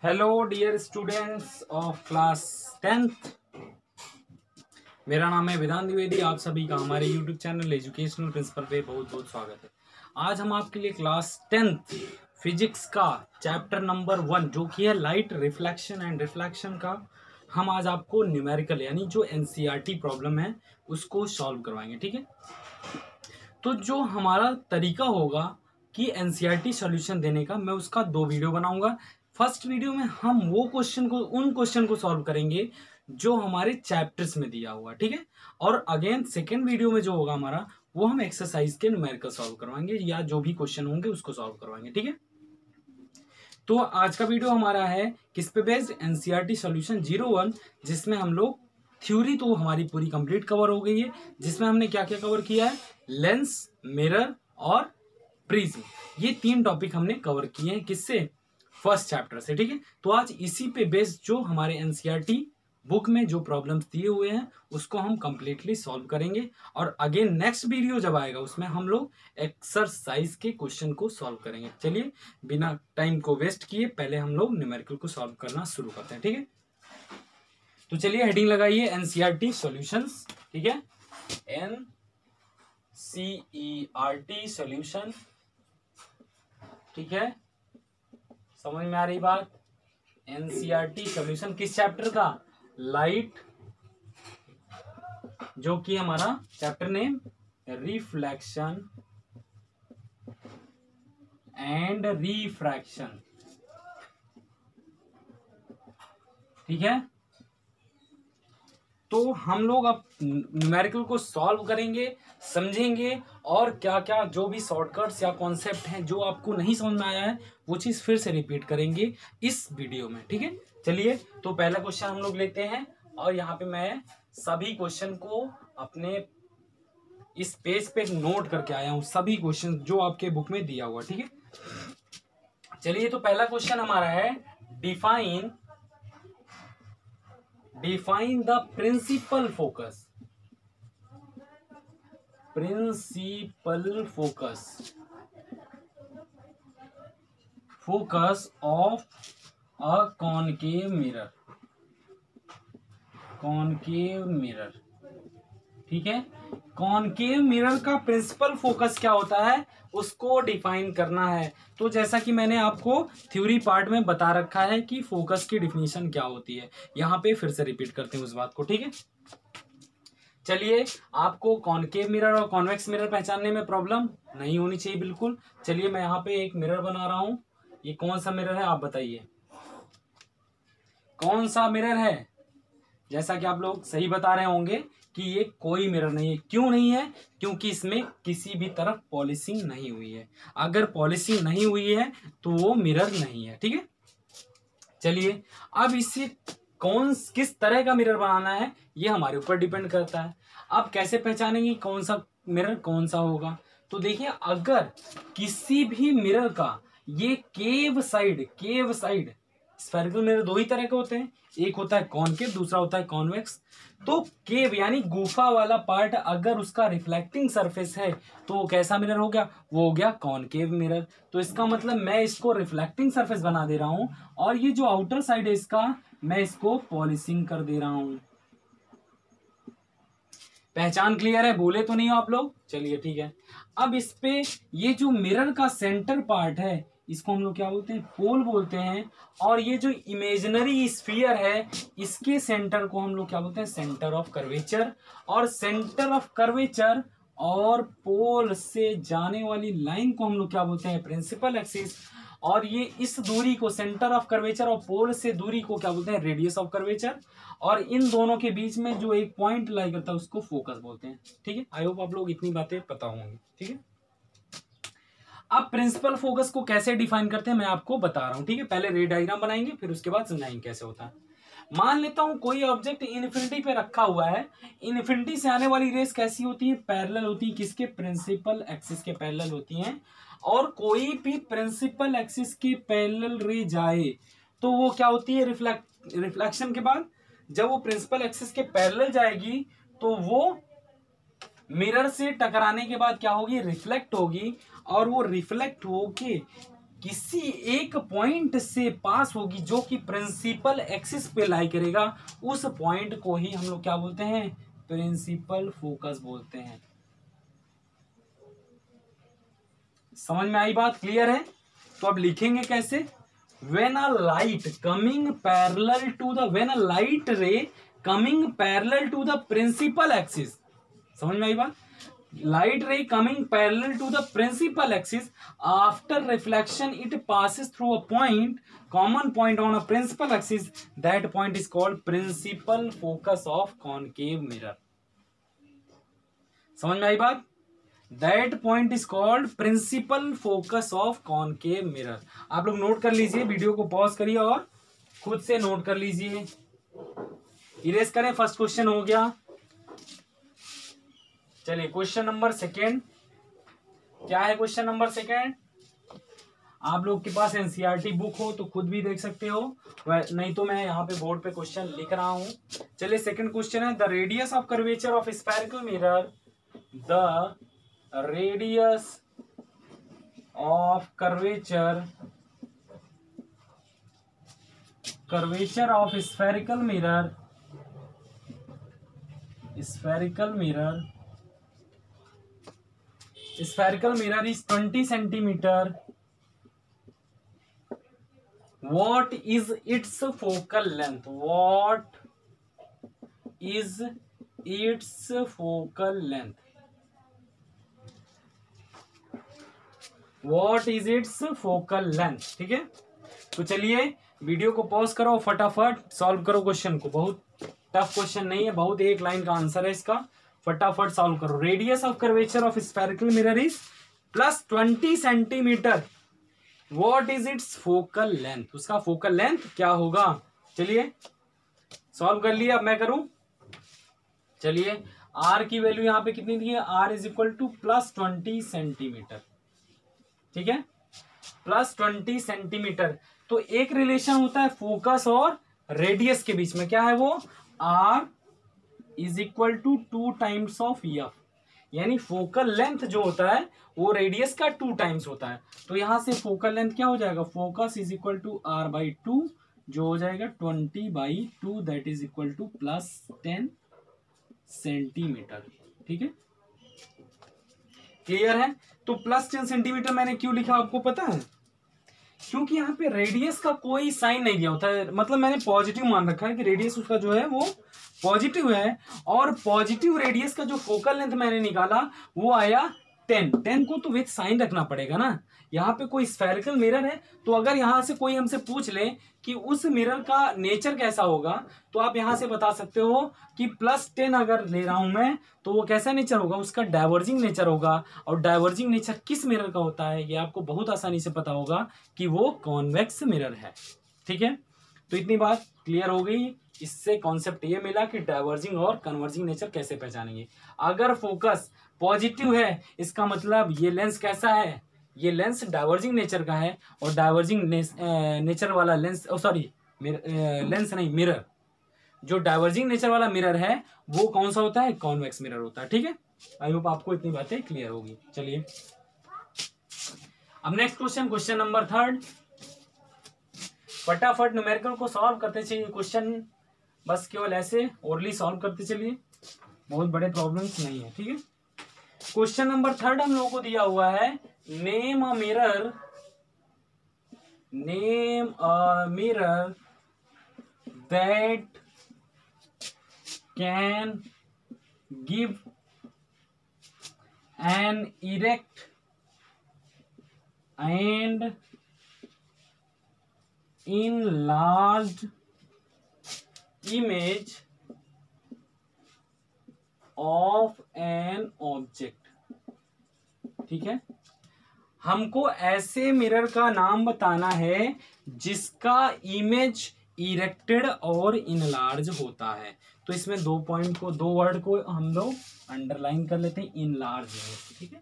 Hello dear students of class 10th। मेरा नाम है वेदांत द्विवेदी। आप सभी का हमारे यूट्यूब चैनल एजुकेशनल प्रिंसिपल पे बहुत बहुत स्वागत है। आज हम आपके लिए क्लास 10th फिजिक्स का चैप्टर नंबर 1 जो कि है लाइट रिफ्लेक्शन एंड रिफ्लेक्शन का हम आज आपको न्यूमेरिकल यानी जो एनसीईआरटी प्रॉब्लम है उसको सॉल्व करवाएंगे। ठीक है, तो जो हमारा तरीका होगा कि एनसीईआरटी सॉल्यूशन देने का, मैं उसका 2 वीडियो बनाऊंगा। फर्स्ट वीडियो में हम उन क्वेश्चन को सॉल्व करेंगे जो हमारे चैप्टर्स में दिया हुआ, ठीक है। और अगेन सेकेंड वीडियो में जो होगा हमारा, वो हम एक्सरसाइज के न्यूमेरिकल सॉल्व करवाएंगे या जो भी क्वेश्चन होंगे उसको सॉल्व करवाएंगे, ठीक है। तो आज का वीडियो हमारा है किस पे बेस्ड, एनसीईआरटी सॉल्यूशन 01, जिसमें हम लोग थ्योरी तो हमारी पूरी कंप्लीट कवर हो गई है, जिसमें हमने क्या क्या कवर किया है, लेंस, मिरर और प्रिज्म, ये 3 टॉपिक हमने कवर किए हैं किससे, फर्स्ट चैप्टर से, ठीक है। तो आज इसी पे बेस्ड जो हमारे एनसीईआरटी बुक में जो प्रॉब्लम्स दिए हुए हैं उसको हम कंप्लीटली सॉल्व करेंगे। और अगेन नेक्स्ट वीडियो जब आएगा उसमें हम लोग एक्सरसाइज के क्वेश्चन को सॉल्व करेंगे। चलिए बिना टाइम को वेस्ट किए पहले हम लोग न्यूमेरिकल को सॉल्व करना शुरू करते हैं, ठीक है। तो चलिए हेडिंग लगाइए एनसीईआरटी सॉल्यूशंस, ठीक है। एनसीईआरटी सॉल्यूशन, ठीक है, समझ में आ रही बात। एनसीईआरटी सॉल्यूशन किस चैप्टर का, लाइट, जो कि हमारा chapter name reflection and refraction, ठीक है। तो हम लोग अब न्यूमेरिकल को सॉल्व करेंगे, समझेंगे, और क्या क्या जो भी शॉर्टकट्स या कॉन्सेप्ट हैं जो आपको नहीं समझ में आया है वो चीज फिर से रिपीट करेंगे इस वीडियो में, ठीक है। चलिए तो पहला क्वेश्चन हम लोग लेते हैं, और यहाँ पे मैं सभी क्वेश्चन को अपने इस पेज पे नोट करके आया हूं, सभी क्वेश्चन जो आपके बुक में दिया हुआ, ठीक है। चलिए तो पहला क्वेश्चन हमारा है, define the principal focus of a concave mirror, ठीक है। कॉनकेव मिरर का प्रिंसिपल फोकस क्या होता है उसको डिफाइन करना है। तो जैसा कि मैंने आपको थ्योरी पार्ट में बता रखा है कि फोकस की डिफिनीशन क्या होती है, यहां पे फिर से रिपीट करते हैं उस बात को, ठीक है। चलिए, आपको कॉनकेव मिरर और कॉन्वेक्स मिरर पहचानने में प्रॉब्लम नहीं होनी चाहिए बिल्कुल। चलिए मैं यहाँ पे एक मिरर बना रहा हूं, ये कौन सा मिरर है आप बताइए, कौन सा मिरर है। जैसा कि आप लोग सही बता रहे होंगे कि ये कोई मिरर नहीं है। क्यों नहीं है, क्योंकि इसमें किसी भी तरफ पॉलिशिंग नहीं हुई है। अगर पॉलिशिंग नहीं हुई है तो वो मिरर नहीं है, ठीक है। चलिए अब इसे किस तरह का मिरर बनाना है ये हमारे ऊपर डिपेंड करता है। अब कैसे पहचानेंगे कौन सा मिरर कौन सा होगा, तो देखिए अगर किसी भी मिरर का ये केव साइड स्फेरिकल मिरर 2 ही तरह के होते हैं, एक होता है कॉनकेव, दूसरा होता है कॉन्वेक्स। तो केव यानी गुफा वाला पार्ट अगर उसका रिफ्लेक्टिंग सरफेस है तो वो कैसा मिरर हो गया, वो हो गया कॉनकेव मिरर। तो इसका मतलब मैं इसको रिफ्लेक्टिंग सरफेस बना दे रहा हूं, और ये जो आउटर साइड है इसका मैं इसको पॉलिशिंग कर दे रहा हूं। पहचान क्लियर है, बोले तो नहीं हो आप लोग। चलिए ठीक है। अब इस पे ये जो मिरर का सेंटर पार्ट है इसको हम लोग क्या बोलते हैं, पोल बोलते हैं। और ये जो इमेजिनरी स्फीयर है इसके सेंटर को हम लोग क्या बोलते हैं, सेंटर ऑफ कर्वेचर। और सेंटर ऑफ कर्वेचर और पोल से जाने वाली लाइन को हम लोग क्या बोलते हैं, प्रिंसिपल एक्सिस। और ये इस दूरी को, सेंटर ऑफ कर्वेचर और पोल से दूरी को क्या बोलते हैं, रेडियस ऑफ कर्वेचर। और इन दोनों के बीच में जो एक पॉइंट लाई करता है उसको फोकस बोलते हैं, ठीक है। आई होप आप लोग इतनी बातें पता होंगी, ठीक है। अब प्रिंसिपल फोकस को कैसे डिफाइन करते हैं मैं आपको बता रहा हूं, ठीक है। पहले रे डायग्राम बनाएंगे फिर उसके बाद समझाएंगे कैसे होता है। मान लेता हूं कोई ऑब्जेक्ट इन्फिनिटी पे रखा हुआ है। इन्फिनिटी से आने वाली रेस कैसी होती है, पैरेलल होती है, किसके, प्रिंसिपल एक्सिस के पैरेलल होती हैं। और कोई भी प्रिंसिपल एक्सिस के पैरेलल रे जाए तो वो क्या होती है, रिफ्लेक्शन के बाद जब वो प्रिंसिपल एक्सिस के पैरेलल जाएगी तो वो मिरर से टकराने के बाद क्या होगी, रिफ्लेक्ट होगी। और वो रिफ्लेक्ट होके किसी एक पॉइंट से पास होगी जो कि प्रिंसिपल एक्सिस पे लाई करेगा, उस पॉइंट को ही हम लोग क्या बोलते हैं, प्रिंसिपल फोकस बोलते हैं। समझ में आई बात, क्लियर है? तो अब लिखेंगे कैसे, when a light coming parallel to the when a light ray coming parallel to the principal axis, समझ में आई बात, light ray coming parallel to the principal axis, after reflection it passes through a point, common point on a principal axis, that point is called principal focus of concave mirror। समझ में आई बात, that point is called principal focus of concave mirror. आप लोग note कर लीजिए, video को pause करिए और खुद से नोट कर लीजिए। इरेज करें, फर्स्ट क्वेश्चन हो गया। चलिए क्वेश्चन नंबर सेकेंड, क्या है क्वेश्चन नंबर सेकेंड? आप लोग के पास एनसीईआरटी बुक हो तो खुद भी देख सकते हो, नहीं तो मैं यहाँ पे बोर्ड पे क्वेश्चन लिख रहा हूं। चलिए सेकेंड क्वेश्चन है, the radius of curvature of spherical mirror, the radius of curvature of spherical mirror is 20 centimeter. What is its focal length? What is its focal length? What is its focal length? ठीक है, तो चलिए video को pause करो, फटाफट solve करो question को। बहुत टफ क्वेश्चन नहीं है, बहुत एक लाइन का आंसर है इसका, फटाफट सॉल्व करो। Radius of curvature of spherical mirror is +20 centimetre. What is it's focal length? उसका फोकल लेंथ क्या होगा? चलिए सॉल्व कर लिया, अब मैं करूं। चलिए आर की वैल्यू यहां पे कितनी दी है, are is equal to +20 centimetre. ठीक है, +20 सेंटीमीटर। तो एक रिलेशन होता है फोकस और रेडियस के बीच में, क्या है वो, R is equal to 2 times of F, यानी फोकल लेंथ जो होता है वो रेडियस का 2 टाइम्स होता है। तो यहां से फोकल लेंथ क्या हो जाएगा, focus is equal to R/2, जो हो जाएगा 20/2, that is equal to +10 centimetre. ठीक है, क्लियर है? तो +10 सेंटीमीटर मैंने क्यों लिखा आपको पता है? क्योंकि यहाँ पे रेडियस का कोई साइन नहीं दिया होता है, मतलब मैंने पॉजिटिव मान रखा है कि रेडियस उसका जो है वो पॉजिटिव है, और पॉजिटिव रेडियस का जो फोकल लेंथ मैंने निकाला वो आया 10 को तो विथ साइन रखना पड़ेगा ना। यहाँ पे कोई स्फेरिकल मिरर है, तो अगर यहाँ से कोई हमसे पूछ ले कि उस मिरर का नेचर कैसा होगा, तो आप यहाँ से बता सकते हो कि +10 अगर ले रहा हूं मैं, तो वो कैसा नेचर होगा, उसका डाइवर्जिंग नेचर होगा। और डाइवर्जिंग नेचर किस मिरर का होता है ये आपको बहुत आसानी से पता होगा कि वो कॉन्वेक्स मिरर है। ठीक है, तो इतनी बात क्लियर हो गई। इससे कॉन्सेप्ट ये मिला कि डाइवर्जिंग और कन्वर्जिंग नेचर कैसे पहचानेंगे। अगर फोकस पॉजिटिव है, इसका मतलब ये लेंस कैसा है, ये लेंस डाइवर्जिंग नेचर का है, और डाइवर्जिंग नेचर वाला लेंस, सॉरी लेंस नहीं, मिरर, जो डाइवर्जिंग नेचर वाला मिरर है वो कौन सा होता है, कॉन्वेक्स मिरर होता है। ठीक है, आई होप आपको इतनी बातें क्लियर होगी। चलिए अब नेक्स्ट क्वेश्चन, क्वेश्चन नंबर 3, फटाफट न्यूमेरिकल को सॉल्व करते चलिए। क्वेश्चन बस केवल ऐसे ओरली सॉल्व करते चलिए, बहुत बड़े प्रॉब्लम्स नहीं है। ठीक है, क्वेश्चन नंबर 3 हम लोगों को दिया हुआ है, name a mirror that can give an erect and enlarged image of an object। ठीक है, हमको ऐसे मिरर का नाम बताना है जिसका इमेज इरेक्टेड और इनलार्ज होता है। तो इसमें 2 पॉइंट को, 2 वर्ड को हम लोग अंडरलाइन कर लेते हैं, इनलार्ज है। ठीक है,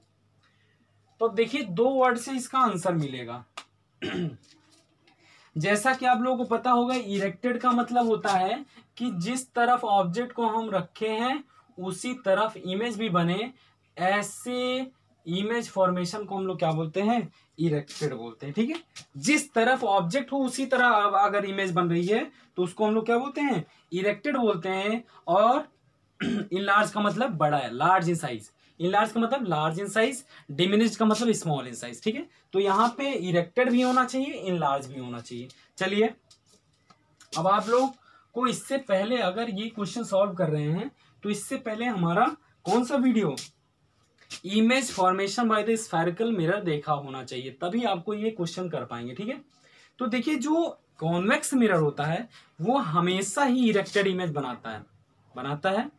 तो देखिए 2 वर्ड से इसका आंसर मिलेगा। जैसा कि आप लोगों को पता होगा, इरेक्टेड का मतलब होता है कि जिस तरफ ऑब्जेक्ट को हम रखे हैं उसी तरफ इमेज भी बने, ऐसे इमेज फॉर्मेशन को हम लोग क्या बोलते हैं, इरेक्टेड बोलते हैं। ठीक है, जिस तरफ ऑब्जेक्ट हो उसी तरह अगर इमेज बन रही है तो उसको हम लोग क्या बोलते हैं, इरेक्टेड बोलते हैं। और इनलार्ज का मतलब बड़ा है, लार्ज इन साइज। इनलार्ज का मतलब लार्ज इन साइज, डिमिनिश्ड का मतलब स्मॉल इन साइज। ठीक है, तो यहाँ पे इरेक्टेड भी होना चाहिए, इनलार्ज भी होना चाहिए। चलिए, अब आप लोग को इससे पहले अगर ये क्वेश्चन सॉल्व कर रहे हैं तो इससे पहले हमारा कौन सा video, image formation by the spherical mirror देखा होना चाहिए, तभी आपको ये क्वेश्चन कर पाएंगे। ठीक है, तो देखिए जो कॉन्वेक्स मिरर होता है वो हमेशा ही इरेक्टेड इमेज बनाता है,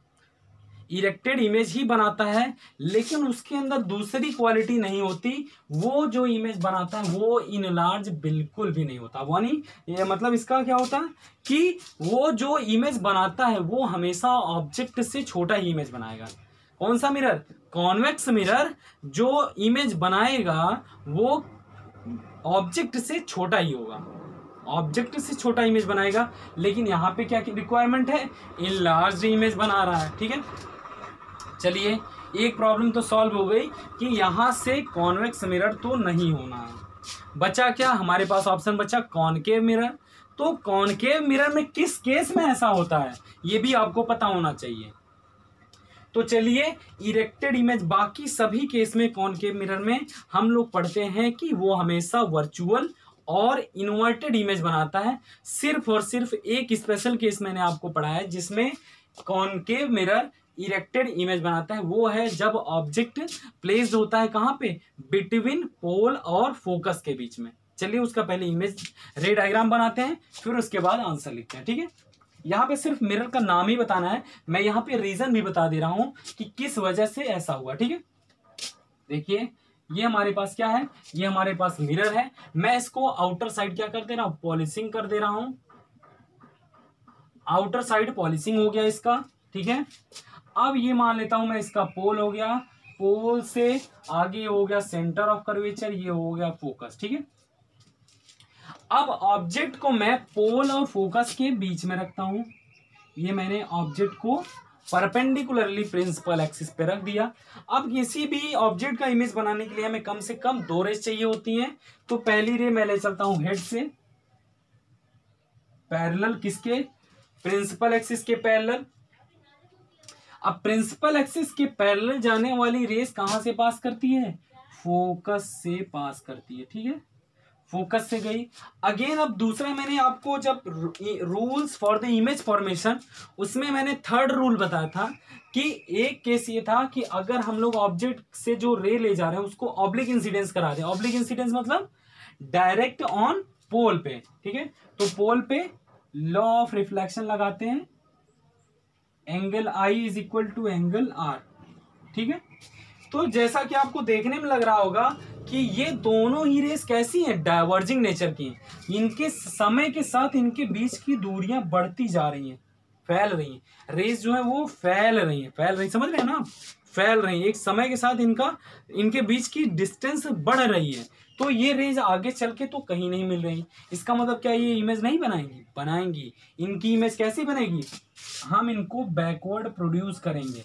इरेक्टेड इमेज ही बनाता है, लेकिन उसके अंदर दूसरी क्वालिटी नहीं होती। वो जो इमेज बनाता है वो इनलार्ज बिल्कुल भी नहीं होता। वो नहीं, ये मतलब इसका क्या होता है कि वो जो इमेज बनाता है वो हमेशा ऑब्जेक्ट से छोटा ही इमेज बनाएगा। कौन सा मिरर, कॉन्वेक्स मिरर जो इमेज बनाएगा वो ऑब्जेक्ट से छोटा ही होगा, ऑब्जेक्ट से छोटा इमेज बनाएगा। लेकिन यहाँ पे क्या रिक्वायरमेंट है, इनलार्ज इमेज बना रहा है। ठीक है, चलिए एक प्रॉब्लम तो सॉल्व हो गई कि यहाँ से कॉन्वेक्स मिरर तो नहीं होना है। बचा क्या हमारे पास, ऑप्शन बचा कॉनकेव मिरर। तो कॉनकेव मिरर में किस केस में ऐसा होता है ये भी आपको पता होना चाहिए। तो चलिए, इरेक्टेड इमेज बाकी सभी केस में कॉनकेव मिरर में हम लोग पढ़ते हैं कि वो हमेशा वर्चुअल और इन्वर्टेड इमेज बनाता है। सिर्फ और सिर्फ एक स्पेशल केस मैंने आपको पढ़ाया है जिसमें कॉनकेव मिरर इरेक्टेड इमेज बनाता है, वो है जब ऑब्जेक्ट प्लेस्ड होता है कहाँ पे, बिटवीन पोल और फोकस के बीच में। चलिए उसका पहले इमेज रे डायग्राम बनाते हैं, फिर उसके बाद आंसर लिखते हैं। ठीक है, यहाँ पे सिर्फ मिरर का नाम ही बताना है, मैं यहाँ पे रीजन भी बता दे रहा हूं कि किस वजह से ऐसा हुआ। ठीक है, देखिए ये हमारे पास क्या है, ये हमारे पास मिरर है। मैं इसको आउटर साइड क्या कर दे रहा हूं, पॉलिशिंग कर दे रहा हूं। आउटर साइड पॉलिशिंग हो गया इसका। ठीक है, अब ये मान लेता हूं मैं इसका पोल हो गया, पोल से आगे हो गया सेंटर ऑफ कर्वेचर, ये हो गया फोकस। ठीक है, अब ऑब्जेक्ट को मैं पोल और फोकस के बीच में रखता हूं। ये मैंने ऑब्जेक्ट को परपेंडिकुलरली प्रिंसिपल एक्सिस पे रख दिया। अब किसी भी ऑब्जेक्ट का इमेज बनाने के लिए हमें कम से कम 2 रेज चाहिए होती हैं। तो पहली रे मैं ले चलता हूं हेड से पैरेलल, किसके, प्रिंसिपल एक्सिस के पैरेलल। अब प्रिंसिपल एक्सिस के पैरेलल जाने वाली रेस कहां से पास करती है, फोकस से पास करती है। ठीक है, फोकस से गई। अगेन अब दूसरा मैंने आपको जब rules for the image formation, उसमें मैंने थर्ड रूल बताया था कि एक केस ये था कि अगर हम लोग ऑब्जेक्ट से जो रे ले जा रहे हैं उसको ऑब्लिक इंसिडेंस करा दें। ऑब्लिक इंसिडेंस मतलब डायरेक्ट ऑन पोल पे। ठीक है, तो पोल पे लॉ ऑफ रिफ्लेक्शन लगाते हैं, angle I is equal to angle R. ठीक है, तो जैसा कि आपको देखने में लग रहा होगा कि ये दोनों ही रेस कैसी हैं, डाइवर्जिंग नेचर की हैं। इनके समय के साथ इनके बीच की दूरियां बढ़ती जा रही हैं, फैल रही हैं। रेस जो है वो फैल रही हैं, समझ रहे हैं ना, फैल रही हैं। एक समय के साथ इनके बीच की डिस्टेंस बढ़ रही है। तो ये रेज आगे चल के तो कहीं नहीं मिल रही। इसका मतलब क्या ये इमेज नहीं बनाएंगी। इनकी इमेज कैसी बनेगी, हम इनको बैकवर्ड प्रोड्यूस करेंगे।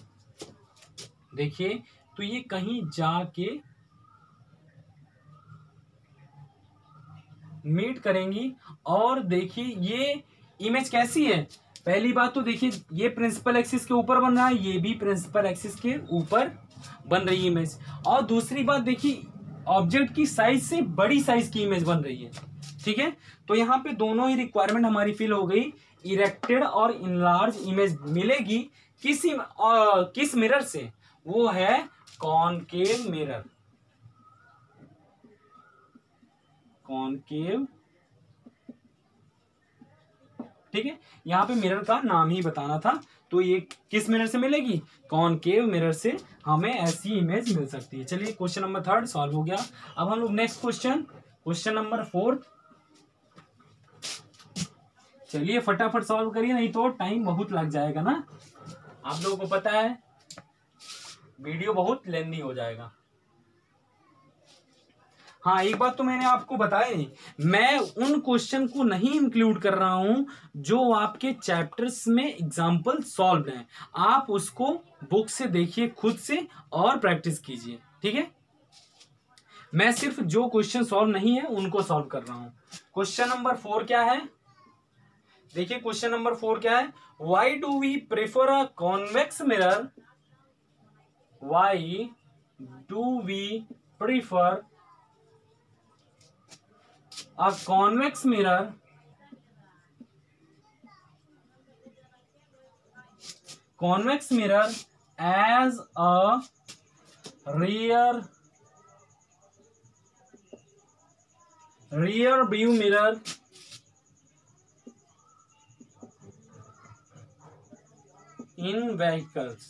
देखिए, तो ये कहीं जाके मीट करेंगी। और देखिए ये इमेज कैसी है, पहली बात तो देखिए ये प्रिंसिपल एक्सिस के ऊपर बन रहा है, ये भी प्रिंसिपल एक्सिस के ऊपर बन रही है इमेज। और दूसरी बात देखिए ऑब्जेक्ट की साइज से बड़ी साइज की इमेज बन रही है। ठीक है, तो यहाँ पे दोनों ही रिक्वायरमेंट हमारी फिल हो गई। इरेक्टेड और इनलार्ज इमेज मिलेगी किस मिरर से, वो है कॉनकेव मिरर। कॉनकेव, ठीक है, यहाँ पे मिरर का नाम ही बताना था। तो ये किस मिरर से मिलेगी, कॉनकेव मिरर से हमें ऐसी इमेज मिल सकती है। चलिए क्वेश्चन नंबर 3 सॉल्व हो गया। अब हम लोग नेक्स्ट क्वेश्चन नंबर 4, चलिए फटाफट सॉल्व करिए, नहीं तो टाइम बहुत लग जाएगा ना। आप लोगों को पता है वीडियो बहुत लेंदी हो जाएगा। हाँ, एक बात तो मैंने आपको बताया नहीं, मैं उन क्वेश्चन को नहीं इंक्लूड कर रहा हूं जो आपके चैप्टर्स में एग्जाम्पल सॉल्व हैं। आप उसको बुक से देखिए खुद से और प्रैक्टिस कीजिए। ठीक है, मैं सिर्फ जो क्वेश्चन सॉल्व नहीं है उनको सॉल्व कर रहा हूं। क्वेश्चन नंबर 4 क्या है, देखिए क्वेश्चन नंबर 4 क्या है, why do we prefer a convex mirror, why do we prefer a convex mirror as a rear view mirror in vehicles।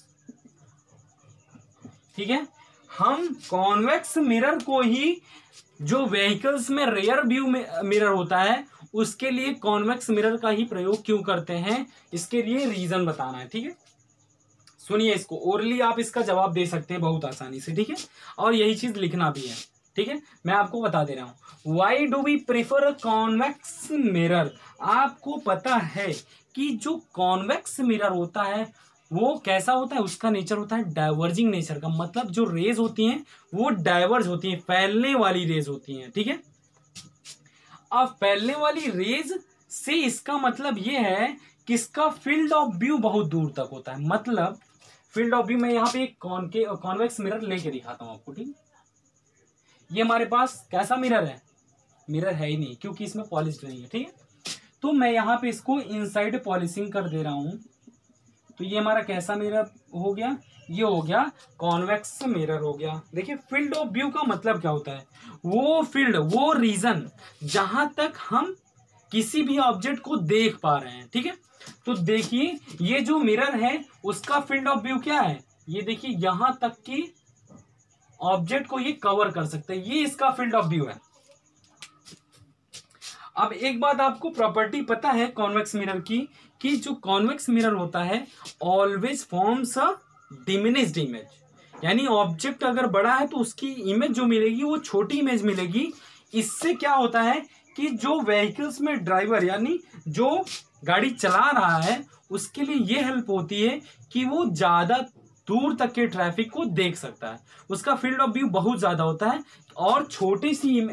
ठीक है, हम कॉन्वेक्स मिरर को ही जो व्हीकल्स में रेयर व्यू मिरर होता है उसके लिए कॉन्वेक्स मिरर का ही प्रयोग क्यों करते हैं, इसके लिए रीजन बताना है। ठीक है, सुनिए इसको, ओरली आप इसका जवाब दे सकते हैं बहुत आसानी से। ठीक है, और यही चीज लिखना भी है। ठीक है, मैं आपको बता दे रहा हूं, why do we prefer a convex mirror. आपको पता है कि जो कॉन्वेक्स मिरर होता है वो कैसा होता है, उसका नेचर होता है डाइवर्जिंग नेचर का, मतलब जो रेज होती हैं वो डाइवर्ज होती हैं, फैलने वाली रेज होती हैं। ठीक है, अब फैलने वाली रेज से इसका मतलब ये है कि इसका फील्ड ऑफ व्यू बहुत दूर तक होता है। मतलब फील्ड ऑफ व्यू, मैं यहाँ पे एक कॉन्वेक्स मिरर लेके दिखाता हूं आपको। ठीक, ये हमारे पास कैसा मिरर है, मिरर है ही नहीं क्योंकि इसमें पॉलिश नहीं है। ठीक है, तो मैं यहाँ पे इसको इनसाइड पॉलिशिंग कर दे रहा हूं, तो ये हमारा कैसा मिरर हो गया, ये हो गया कॉन्वेक्स मिरर हो गया। देखिए फील्ड ऑफ व्यू का मतलब क्या होता है, वो फील्ड, वो रीजन जहां तक हम किसी भी ऑब्जेक्ट को देख पा रहे हैं। ठीक है, तो देखिए ये जो मिरर है उसका फील्ड ऑफ व्यू क्या है, ये देखिए यहां तक कि ऑब्जेक्ट को ये कवर कर सकते हैं, ये इसका फील्ड ऑफ व्यू है। अब एक बात आपको प्रॉपर्टी पता है कॉन्वेक्स मिरर की, कि जो कॉन्वेक्स मिरर होता है always forms a diminished image, यानी ऑब्जेक्ट अगर बड़ा है तो उसकी इमेज जो मिलेगी वो छोटी इमेज मिलेगी। इससे क्या होता है कि जो व्हीकल्स में ड्राइवर यानी जो गाड़ी चला रहा है उसके लिए ये हेल्प होती है कि वो ज्यादा दूर तक के ट्रैफिक को देख सकता है, उसका फील्ड ऑफ व्यू बहुत ज्यादा होता है और छोटी सी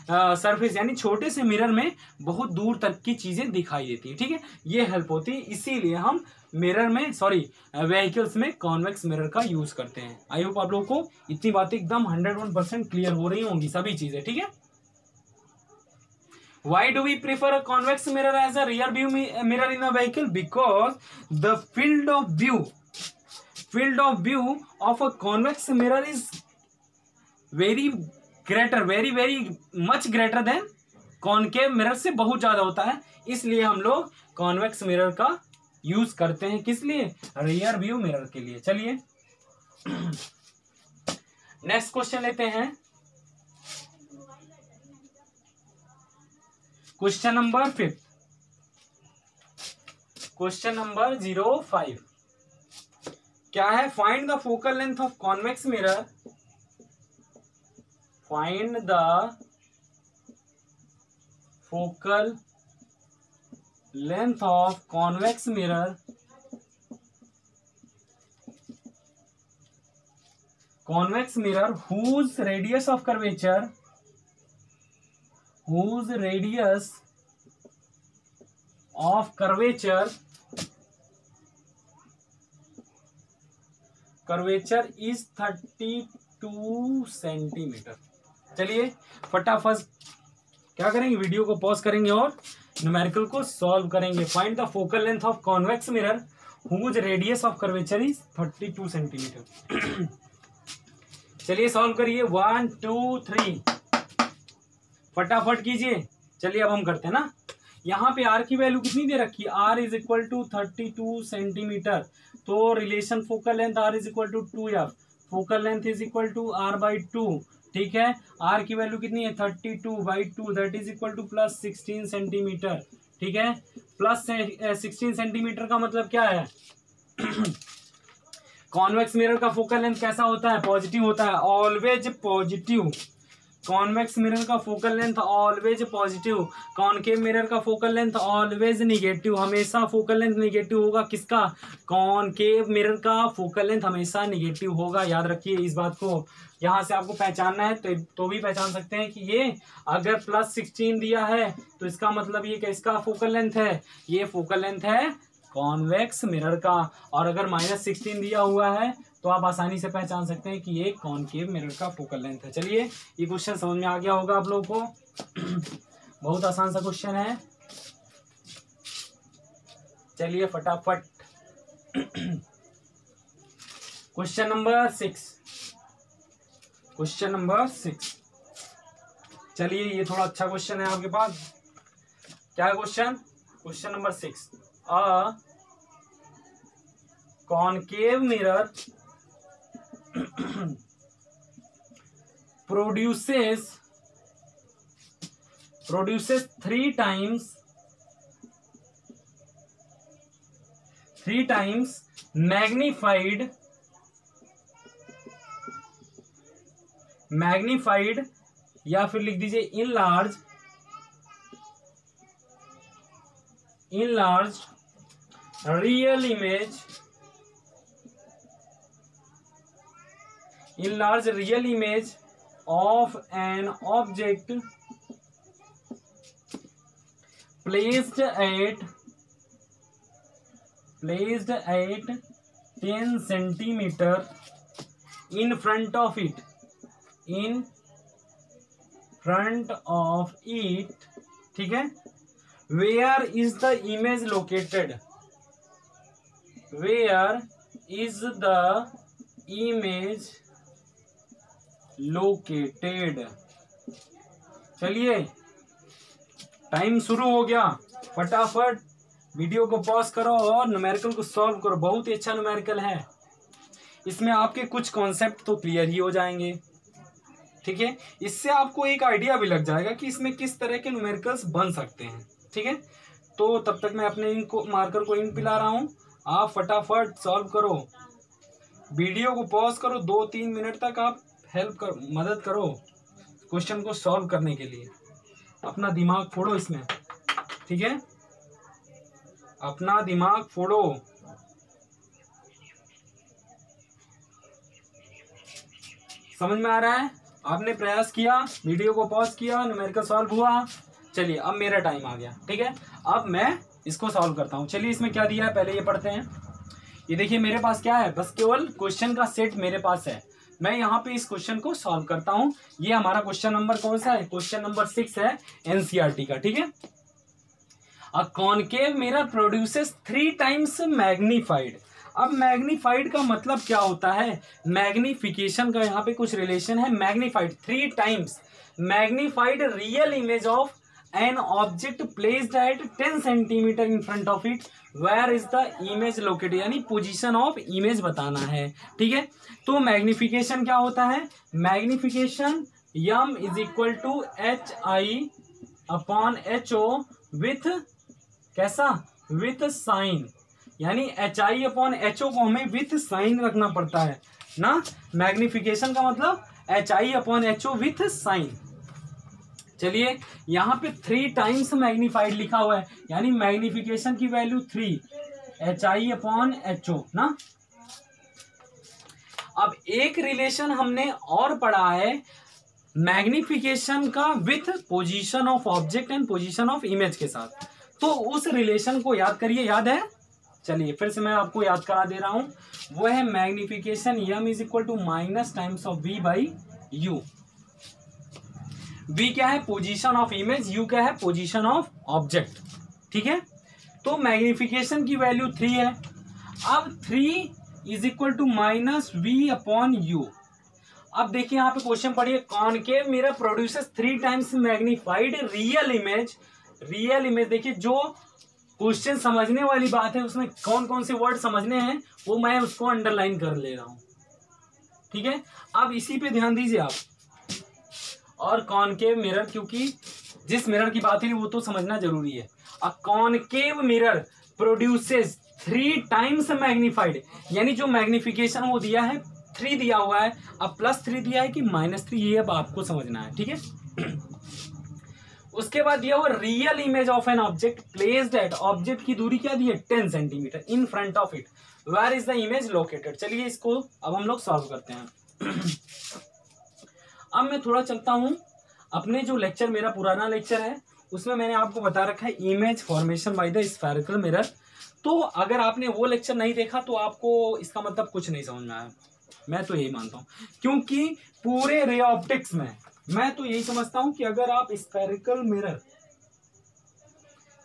सरफेस यानी छोटे से मिरर में बहुत दूर तक की चीजें दिखाई देती है। ठीक है, ये हेल्प होती है, इसीलिए हम मिरर में व्हीकल्स में कॉन्वेक्स मिरर का यूज करते हैं। आई होप आप लोगों को इतनी बातें एकदम 101% क्लियर हो रही होंगी सभी चीजें। ठीक है, why do we prefer a convex mirror as a rear view mirror in a vehicle? Because the field of view of a convex mirror is very much greater than concave mirror से बहुत ज्यादा होता है, इसलिए हम लोग convex mirror का use करते हैं। किस लिए, रियर व्यू मिरर के लिए। चलिए नेक्स्ट क्वेश्चन लेते हैं, क्वेश्चन नंबर 5, क्वेश्चन नंबर 05 क्या है, find the focal length of convex mirror, find the focal length of convex mirror, convex mirror whose radius of curvature is 32 centimetre. चलिए फटाफट क्या करेंगे, वीडियो को पॉज करेंगे और न्यूमेरिकल को सॉल्व करेंगे। Find the focal length of convex mirror whose radius of curvature is 32 centimetre. चलिए सॉल्व करिए, 1 2 3 फटाफट कीजिए। चलिए अब हम करते हैं ना, यहाँ पे आर की वैल्यू कितनी दे रखी है, are is equal to 32 centimetre, तो relation focal length r is equal to 2f, focal length is equal to r by 2। ठीक है, आर की वैल्यू कितनी है 32/2 that is equal to plus 16 centimetre. ठीक है, प्लस 16 सेंटीमीटर का मतलब क्या है कॉन्वेक्स मिरर का फोकल लेंथ कैसा होता है, पॉजिटिव होता है, ऑलवेज पॉजिटिव। कॉन्वेक्स मिरर का focal length always positive, concave mirror का फोकल लेंथ ऑलवेज निगेटिव, हमेशा फोकल लेंथ निगेटिव होगा। किसका? कॉनकेव मिरर का फोकल लेंथ हमेशा निगेटिव होगा। याद रखिए इस बात को। यहाँ से आपको पहचानना है तो भी पहचान सकते हैं कि ये अगर +16 दिया है तो इसका मतलब ये किसका फोकल लेंथ है? ये फोकल लेंथ है कॉन्वेक्स मिरर का। और अगर -16 दिया हुआ है तो आप आसानी से पहचान सकते हैं कि ये कॉनकेव मिरर का फोकल लेंथ है। चलिए ये क्वेश्चन समझ में आ गया होगा आप लोगों को। बहुत आसान सा क्वेश्चन है। चलिए फटाफट क्वेश्चन नंबर 6। क्वेश्चन नंबर 6, चलिए ये थोड़ा अच्छा क्वेश्चन है आपके पास। क्या है क्वेश्चन? क्वेश्चन नंबर 6, अ concave mirror produces 3 times magnified या फिर लिख दीजिए enlarged real image of an object placed at 10 centimeter in front of it, ठीक है। Where is the image located? Where is the image located? चलिए time शुरू हो गया। फटाफट वीडियो को पॉज करो और न्यूमेरिकल को सॉल्व करो। बहुत ही अच्छा न्यूमेरिकल है। इसमें आपके कुछ कॉन्सेप्ट तो क्लियर ही हो जाएंगे, ठीक है। इससे आपको एक आइडिया भी लग जाएगा कि इसमें किस तरह के न्यूमेरिकल्स बन सकते हैं, ठीक है। तो तब तक मैं अपने इनको मार्कर को इंक पिला रहा हूं। आप फटाफट सॉल्व करो, वीडियो को पॉज करो, 2-3 मिनट तक आप मदद करो क्वेश्चन को सॉल्व करने के लिए। अपना दिमाग फोड़ो इसमें, ठीक है, अपना दिमाग फोड़ो। समझ में आ रहा है? आपने प्रयास किया, वीडियो को पॉज किया, न्यूमेरिकल सॉल्व हुआ। चलिए अब मेरा टाइम आ गया, ठीक है। अब मैं इसको सॉल्व करता हूं। चलिए इसमें क्या दिया है पहले ये पढ़ते हैं। ये देखिए मेरे पास क्या है, बस केवल क्वेश्चन का सेट मेरे पास है। मैं यहाँ पे इस क्वेश्चन को सॉल्व करता हूं। ये हमारा क्वेश्चन नंबर कौन सा है? क्वेश्चन नंबर 6 है एनसीईआरटी का, ठीक है। अ concave mirror produces 3 times magnified. अब मैग्नीफाइड का मतलब क्या होता है? मैग्निफिकेशन का यहाँ पे कुछ रिलेशन है। Magnified 3 times magnified real image of an object placed at 10 centimetre in front of it, where is the image located, यानी पोजीशन ऑफ इमेज बताना है, ठीक है। तो मैग्निफिकेशन क्या होता है? Magnification m is equal to HI/HO with कैसा? विथ साइन, यानी HI/HO को हमें विथ साइन रखना पड़ता है ना। मैग्निफिकेशन का मतलब HI/HO विथ साइन। चलिए यहाँ पे 3 टाइम्स मैग्नीफाइड लिखा हुआ है, यानी मैग्निफिकेशन की वैल्यू 3 HI/HO ना। अब एक रिलेशन हमने और पढ़ा है मैग्निफिकेशन का with position of object and position of image के साथ। तो उस रिलेशन को याद करिए, याद है? चलिए फिर से मैं आपको याद करा दे रहा हूं। वो है magnification m is equal to minus times of v by u। v क्या है? पोजीशन ऑफ इमेज, u क्या है? पोजीशन ऑफ ऑब्जेक्ट, ठीक है। तो मैग्निफिकेशन की वैल्यू 3 है। अब 3 is equal to minus v/u। अब देखिए यहाँ पे क्वेश्चन पढ़िए, concave mirror produces 3 times magnified real image. Real image देखिए, जो क्वेश्चन समझने वाली बात है उसमें कौन कौन से वर्ड समझने हैं वो मैं उसको अंडरलाइन कर ले रहा हूं, ठीक है। अब इसी पे ध्यान दीजिए आप। और कॉनकेव मिरर, क्योंकि जिस मिरर की बात है वो तो समझना जरूरी है। अ concave mirror produces 3 times magnified, यानी जो मैग्निफिकेशन वो दिया है 3 दिया हुआ है, अब +3 दिया है कि -3, ये अब आपको समझना है, ठीक है। उसके बाद दिया हुआ real image of an object placed at, object की दूरी क्या दी है 10 centimetre in front of it, where is the image located. चलिए इसको अब हम लोग सॉल्व करते हैं। अब मैं थोड़ा चलता हूं अपने जो लेक्चर, मेरा पुराना लेक्चर है, उसमें मैंने आपको बता रखा है image formation by the spherical mirror. तो अगर आपने वो लेक्चर नहीं देखा तो आपको इसका मतलब कुछ नहीं समझ में आया, मैं तो यही मानता हूं, क्योंकि पूरे रे ऑप्टिक्स में मैं तो यही समझता हूं कि अगर आप स्फेरिकल मिरर,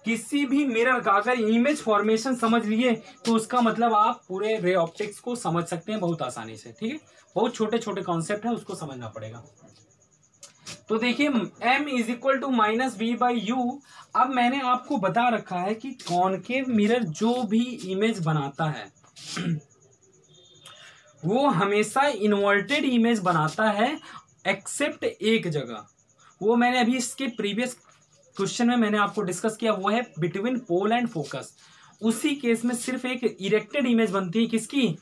किसी भी मिरर का अगर इमेज फॉर्मेशन समझ लिए तो उसका मतलब आप पूरे रे ऑप्टिक्स को समझ सकते हैं बहुत आसानी से, ठीक है। बहुत छोटे छोटे कॉन्सेप्ट है, उसको समझना पड़ेगा। तो देखिए m is equal to -v/u। अब मैंने आपको बता रखा है कि कॉनकेव मिरर जो भी इमेज बनाता है वो हमेशा इन्वर्टेड इमेज बनाता है, एक्सेप्ट एक जगह। वो मैंने अभी इसके प्रीवियस क्वेश्चन में मैंने आपको डिस्कस किया, वो है बिटवीन पोल एंड फोकस। उसी केस में सिर्फ एक इरेक्टेड इमेज बनती है, किसकी,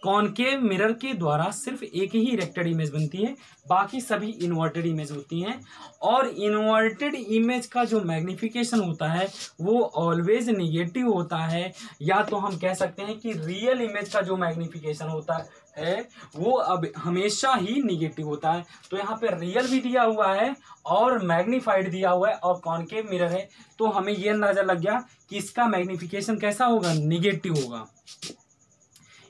कॉनकेव मिरर के द्वारा सिर्फ एक ही इरेक्टेड इमेज बनती है, बाकी सभी इन्वर्टेड इमेज होती हैं। और इन्वर्टेड इमेज का जो मैग्निफिकेशन होता है वो ऑलवेज निगेटिव होता है, या तो हम कह सकते हैं कि रियल इमेज का जो मैग्निफिकेशन होता है वो अब हमेशा ही निगेटिव होता है। तो यहाँ पे रियल भी दिया हुआ है और मैग्नीफाइड दिया हुआ है और कॉनकेव मिरर है, तो हमें ये अंदाजा लग गया कि इसका मैग्निफिकेशन कैसा होगा, निगेटिव होगा।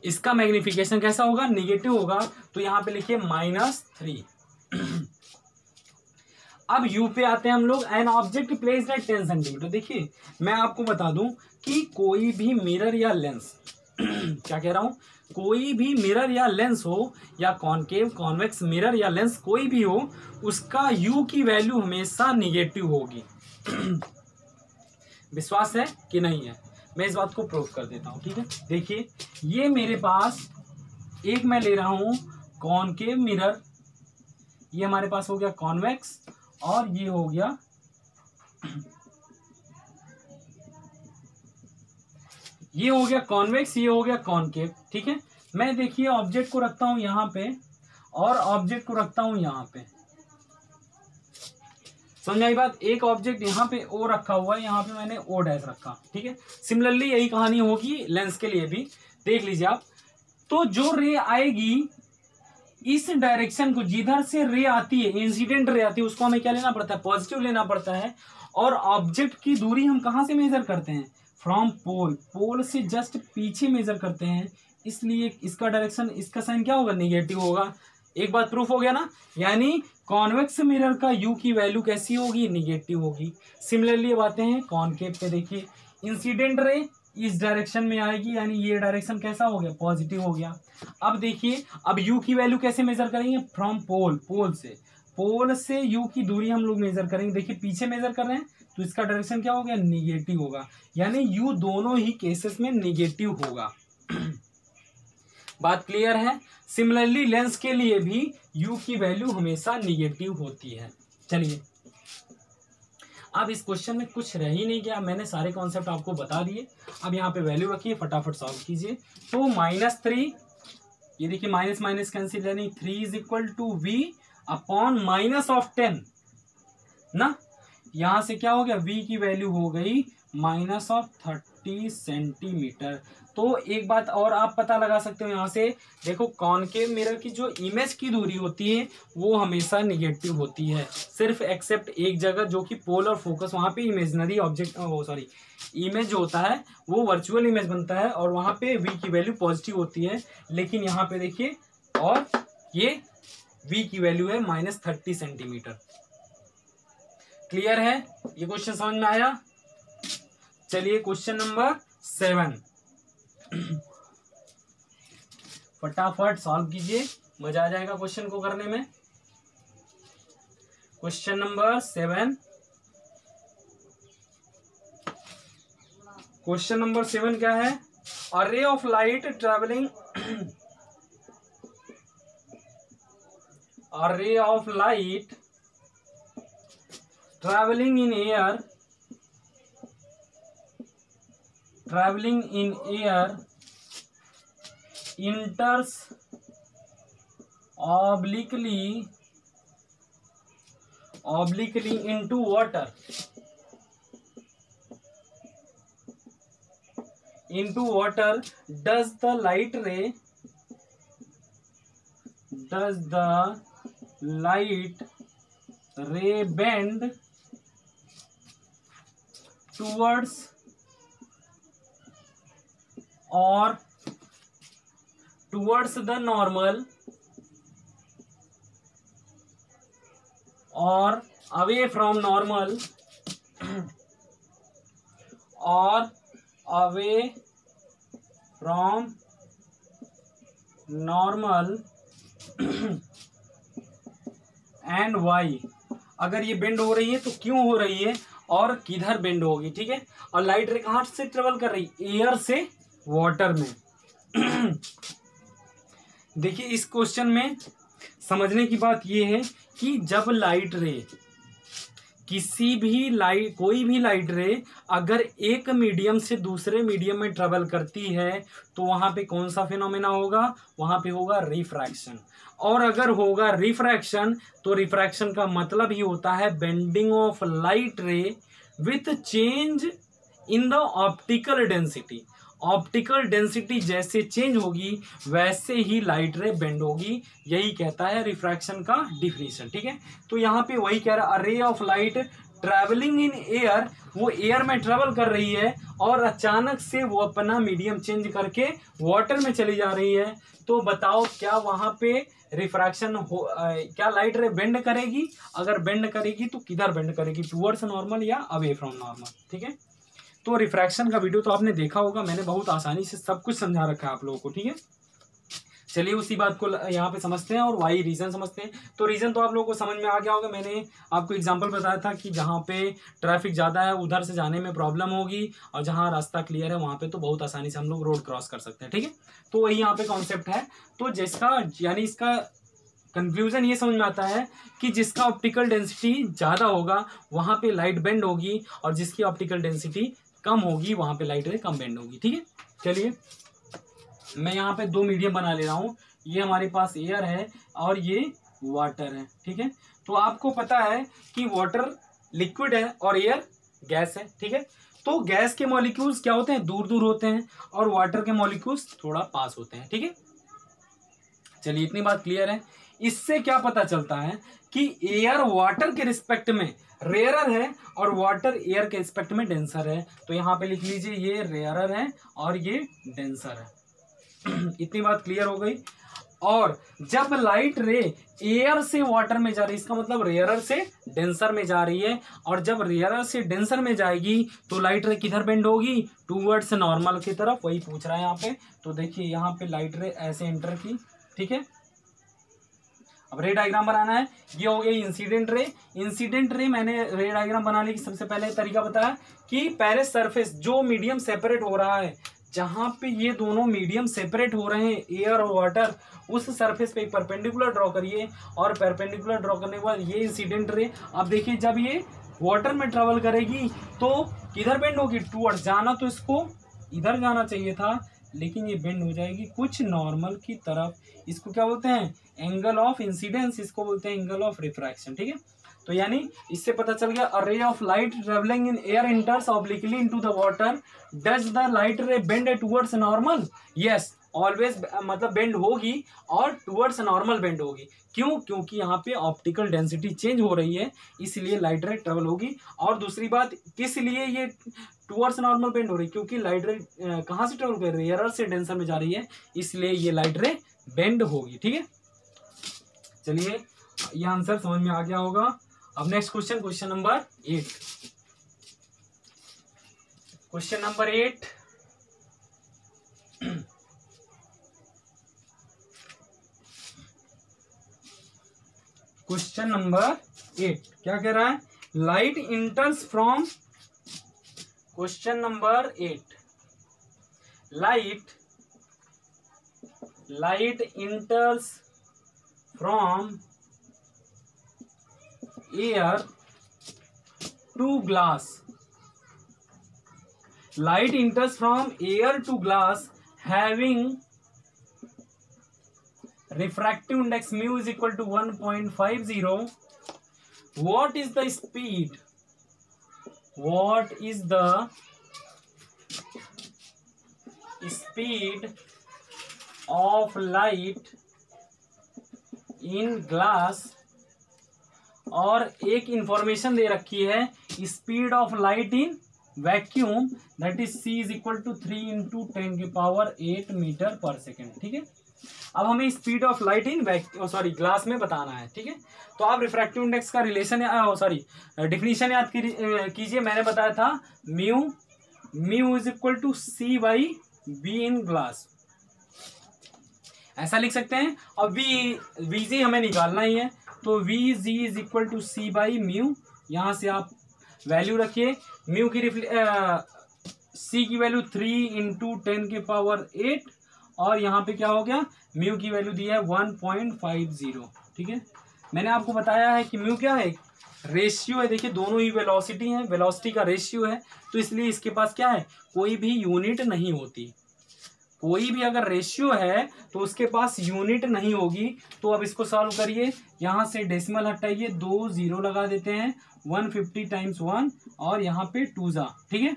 इसका मैग्निफिकेशन कैसा होगा, निगेटिव होगा। तो यहां पे लिखिए -3। अब यू पे आते हैं हम लोग, N object placed at 10 centimetre. देखिए मैं आपको बता दूं कि कोई भी मिरर या लेंस क्या कह रहा हूं, कोई भी मिरर या लेंस हो, या कॉनकेव कॉन्वेक्स मिरर या लेंस कोई भी हो, उसका यू की वैल्यू हमेशा निगेटिव होगी। विश्वास है कि नहीं है, मैं इस बात को प्रूव कर देता हूं, ठीक है। देखिए ये मेरे पास एक मैं ले रहा हूं कॉनकेव मिरर, ये हमारे पास हो गया कॉन्वेक्स, और ये हो गया कॉन्वेक्स, ये हो गया कॉनकेव, ठीक है। मैं देखिए ऑब्जेक्ट को रखता हूं यहां पे और ऑब्जेक्ट को रखता हूं यहां पे, समझाई बात। एक ऑब्जेक्ट यहाँ पे ओ रखा हुआ है, यहाँ पे मैंने ओ डैश रखा, ठीक है। सिमिलरली यही कहानी होगी लेंस के लिए भी, देख लीजिए आप। तो जो रे आएगी इस डायरेक्शन को, जिधर से रे आती है, इंसिडेंट रे आती है, उसको हमें क्या लेना पड़ता है, पॉजिटिव लेना पड़ता है। और ऑब्जेक्ट की दूरी हम कहां से मेजर करते हैं, फ्रॉम पोल, पोल से जस्ट पीछे मेजर करते हैं, इसलिए इसका डायरेक्शन, इसका साइन क्या होगा, निगेटिव होगा। एक बात प्रूफ हो गया ना, यानी कॉन्वेक्स मिरर का यू की वैल्यू कैसी होगी, निगेटिव होगी। सिमिलरली अब आते हैं कॉनकेव पे, देखिए इंसिडेंट रे इस डायरेक्शन में आएगी, यानी ये डायरेक्शन कैसा हो गया, पॉजिटिव हो गया। अब देखिए अब यू की वैल्यू कैसे मेजर करेंगे, फ्रॉम पोल, पोल से यू की दूरी हम लोग मेजर करेंगे। देखिए पीछे मेजर कर रहे हैं तो इसका डायरेक्शन क्या हो गया, निगेटिव होगा, यानी यू दोनों ही केसेस में निगेटिव होगा। बात क्लियर है। सिमिलरली लेंस के लिए भी यू की वैल्यू हमेशा निगेटिव होती है। चलिए अब इस क्वेश्चन में कुछ रह ही नहीं गया, मैंने सारे कॉन्सेप्ट आपको बता दिए। अब यहाँ पे वैल्यू रखिए, फटाफट सॉल्व कीजिए। तो -3, ये देखिए माइनस माइनस कैंसिल, यानी 3 is equal to v upon -10 ना। यहां से क्या हो गया, v की वैल्यू हो गई -30 सेंटीमीटर। तो एक बात और आप पता लगा सकते हो यहां से, देखो कॉनकेव मिरर की जो इमेज की दूरी होती है वो हमेशा निगेटिव होती है, सिर्फ एक्सेप्ट एक जगह, जो कि पोल और फोकस, वहां पे इमेजनरी ऑब्जेक्ट, सॉरी इमेज जो होता है वो वर्चुअल इमेज बनता है और वहां पे v की वैल्यू पॉजिटिव होती है। लेकिन यहाँ पे देखिए, और ये v की वैल्यू है -30 सेंटीमीटर। क्लियर है, ये क्वेश्चन समझ में आया। चलिए क्वेश्चन नंबर 7 फटाफट सॉल्व कीजिए, मजा आ जाएगा क्वेश्चन को करने में। क्वेश्चन नंबर 7, क्वेश्चन नंबर 7 क्या है, a ray of light travelling a ray of light traveling in air enters obliquely into water, does the light ray bend towards the normal or away from normal or away from normal and why? अगर ये bend हो रही है तो क्यों हो रही है और किधर बेंड होगी, ठीक है। और लाइट रे कहां से ट्रेवल कर रही है, एयर से वाटर में। देखिए इस क्वेश्चन में समझने की बात यह है कि जब लाइट रे कोई भी लाइट रे अगर एक मीडियम से दूसरे मीडियम में ट्रेवल करती है तो वहां पे कौन सा फिनोमेना होगा, वहां पे होगा रिफ्रैक्शन। और अगर होगा रिफ्रैक्शन तो रिफ्रैक्शन का मतलब ही होता है बेंडिंग ऑफ लाइट रे with change in the optical density. Optical density जैसे चेंज होगी वैसे ही लाइट रे बेंड होगी, यही कहता है रिफ्रैक्शन का डिफिनीशन, ठीक है। तो यहाँ पे वही कह रहा है, रे of light travelling in air, वो एयर में ट्रेवल कर रही है और अचानक से वो अपना मीडियम चेंज करके वाटर में चली जा रही है। तो बताओ क्या वहां पे रिफ्रैक्शन हो, क्या लाइट रे बेंड करेगी? अगर बेंड करेगी तो किधर बेंड करेगी, टुवर्ड्स नॉर्मल या अवे फ्रॉम नॉर्मल, ठीक है। तो रिफ्रैक्शन का वीडियो तो आपने देखा होगा, मैंने बहुत आसानी से सब कुछ समझा रखा है आप लोगों को, ठीक है। चलिए उसी बात को यहाँ पे समझते हैं और वाई रीजन समझते हैं। तो रीजन तो आप लोगों को समझ में आ गया होगा, मैंने आपको एग्जांपल बताया था कि जहाँ पे ट्रैफिक ज़्यादा है उधर से जाने में प्रॉब्लम होगी और जहाँ रास्ता क्लियर है वहाँ पे तो बहुत आसानी से हम लोग रोड क्रॉस कर सकते हैं, ठीक है। तो वही यहाँ पे कॉन्सेप्ट है। तो जिसका यानी इसका कंक्लूजन ये समझ में आता है कि जिसका ऑप्टिकल डेंसिटी ज़्यादा होगा वहाँ पे लाइट बेंड होगी और जिसकी ऑप्टिकल डेंसिटी कम होगी वहाँ पे लाइट रे कम बेंड होगी, ठीक है। चलिए मैं यहाँ पे दो मीडियम बना ले रहा हूँ, ये हमारे पास एयर है और ये वाटर है, ठीक है। तो आपको पता है कि वाटर लिक्विड है और एयर गैस है, ठीक है। तो गैस के मॉलिक्यूल्स क्या होते हैं, दूर दूर होते हैं और वाटर के मॉलिक्यूल्स थोड़ा पास होते हैं, ठीक है। चलिए इतनी बात क्लियर है। इससे क्या पता चलता है कि एयर वाटर के रिस्पेक्ट में रेयरर है और वाटर एयर के रिस्पेक्ट में डेंसर है। तो यहाँ पे लिख लीजिए ये रेयरर है और ये डेंसर है। इतनी बात क्लियर हो गई। और जब लाइट रे एयर से वाटर में जा रही है इसका मतलब रेयरर से डेंसर में जा रही है, और जब रेयरर से डेंसर में जाएगी तो लाइट रे किधर बेंड होगी, टूवर्ड्स नॉर्मल की तरफ, वही पूछ रहा है यहाँ पे। तो देखिए यहाँ पे लाइट रे ऐसे एंटर की, ठीक है। अब रे डायग्राम बनाना है, ये हो गई इंसिडेंट रे। इंसिडेंट रे मैंने रे डायग्राम बनाने की सबसे पहले तरीका बताया कि पहले सरफेस जो मीडियम सेपरेट हो रहा है, जहां पे ये दोनों मीडियम सेपरेट हो रहे हैं एयर और वाटर, उस सरफेस पे एक परपेंडिकुलर ड्रॉ करिए और परपेंडिकुलर ड्रॉ करने के बाद ये इंसिडेंट रे। अब देखिए जब ये वाटर में ट्रेवल करेगी तो किधर बेंड होगी, टूवर्ड्स। जाना तो इसको इधर जाना चाहिए था लेकिन ये बेंड हो जाएगी कुछ नॉर्मल की तरफ। इसको क्या बोलते हैं, एंगल ऑफ इंसिडेंस, इसको बोलते हैं एंगल ऑफ रिफ्रैक्शन, ठीक है। तो यानी इससे पता चल गया, a ray of light travelling in air enters obliquely into the water, does the light ray bend towards normal, yes always, मतलब बेंड होगी और टुवर्ड्स नॉर्मल बेंड होगी। क्यों, क्योंकि यहाँ पे ऑप्टिकल डेंसिटी चेंज हो रही है इसलिए लाइट रे ट्रेवल होगी। और दूसरी बात, किस लिए ये टुवर्ड्स नॉर्मल बेंड हो रही है, क्योंकि लाइट रे कहाँ से ट्रेवल कर रही है, एयर से डेंसर में जा रही है, इसलिए ये लाइट रे बेंड होगी, ठीक है। चलिए ये आंसर समझ में आ गया होगा। अब next question, question number 8। Question number 8, question number 8 क्या कह रहा है, light enters from, question number 8, light enters from air to glass, light enters from air to glass having refractive index mu is equal to 1.50, what is the speed, what is the speed of light in glass, और एक information दे रखी है speed of light in vacuum, that is c is equal to 3 into 10⁸ metre per second. ठीक है, अब हमें speed of light in glass में बताना है। ठीक है, तो आप रिफ्रैक्टिव इंडेक्स का रिलेशन डिफिनीशन याद कीजिए। मैंने बताया था mu is equal to c by B in glass, ऐसा लिख सकते हैं। और वी जी हमें निकालना ही है, तो V G is equal to C by mu, यहां से आप वैल्यू रखिए। म्यू की सी की वैल्यू 3 इंटू 10⁸, और यहाँ पे क्या हो गया, म्यू की वैल्यू दी है 1.50। ठीक है, मैंने आपको बताया है कि म्यू क्या है, रेशियो है। देखिए दोनों ही वेलोसिटी है, वेलोसिटी का रेशियो है, तो इसलिए इसके पास क्या है, कोई भी यूनिट नहीं होती। कोई भी अगर रेशियो है तो उसके पास यूनिट नहीं होगी। तो अब इसको सॉल्व करिए, यहाँ से डेसिमल हटाइए, 2 0 लगा देते हैं, 150 टाइम्स 1, और यहाँ पे 2 जा। ठीक है,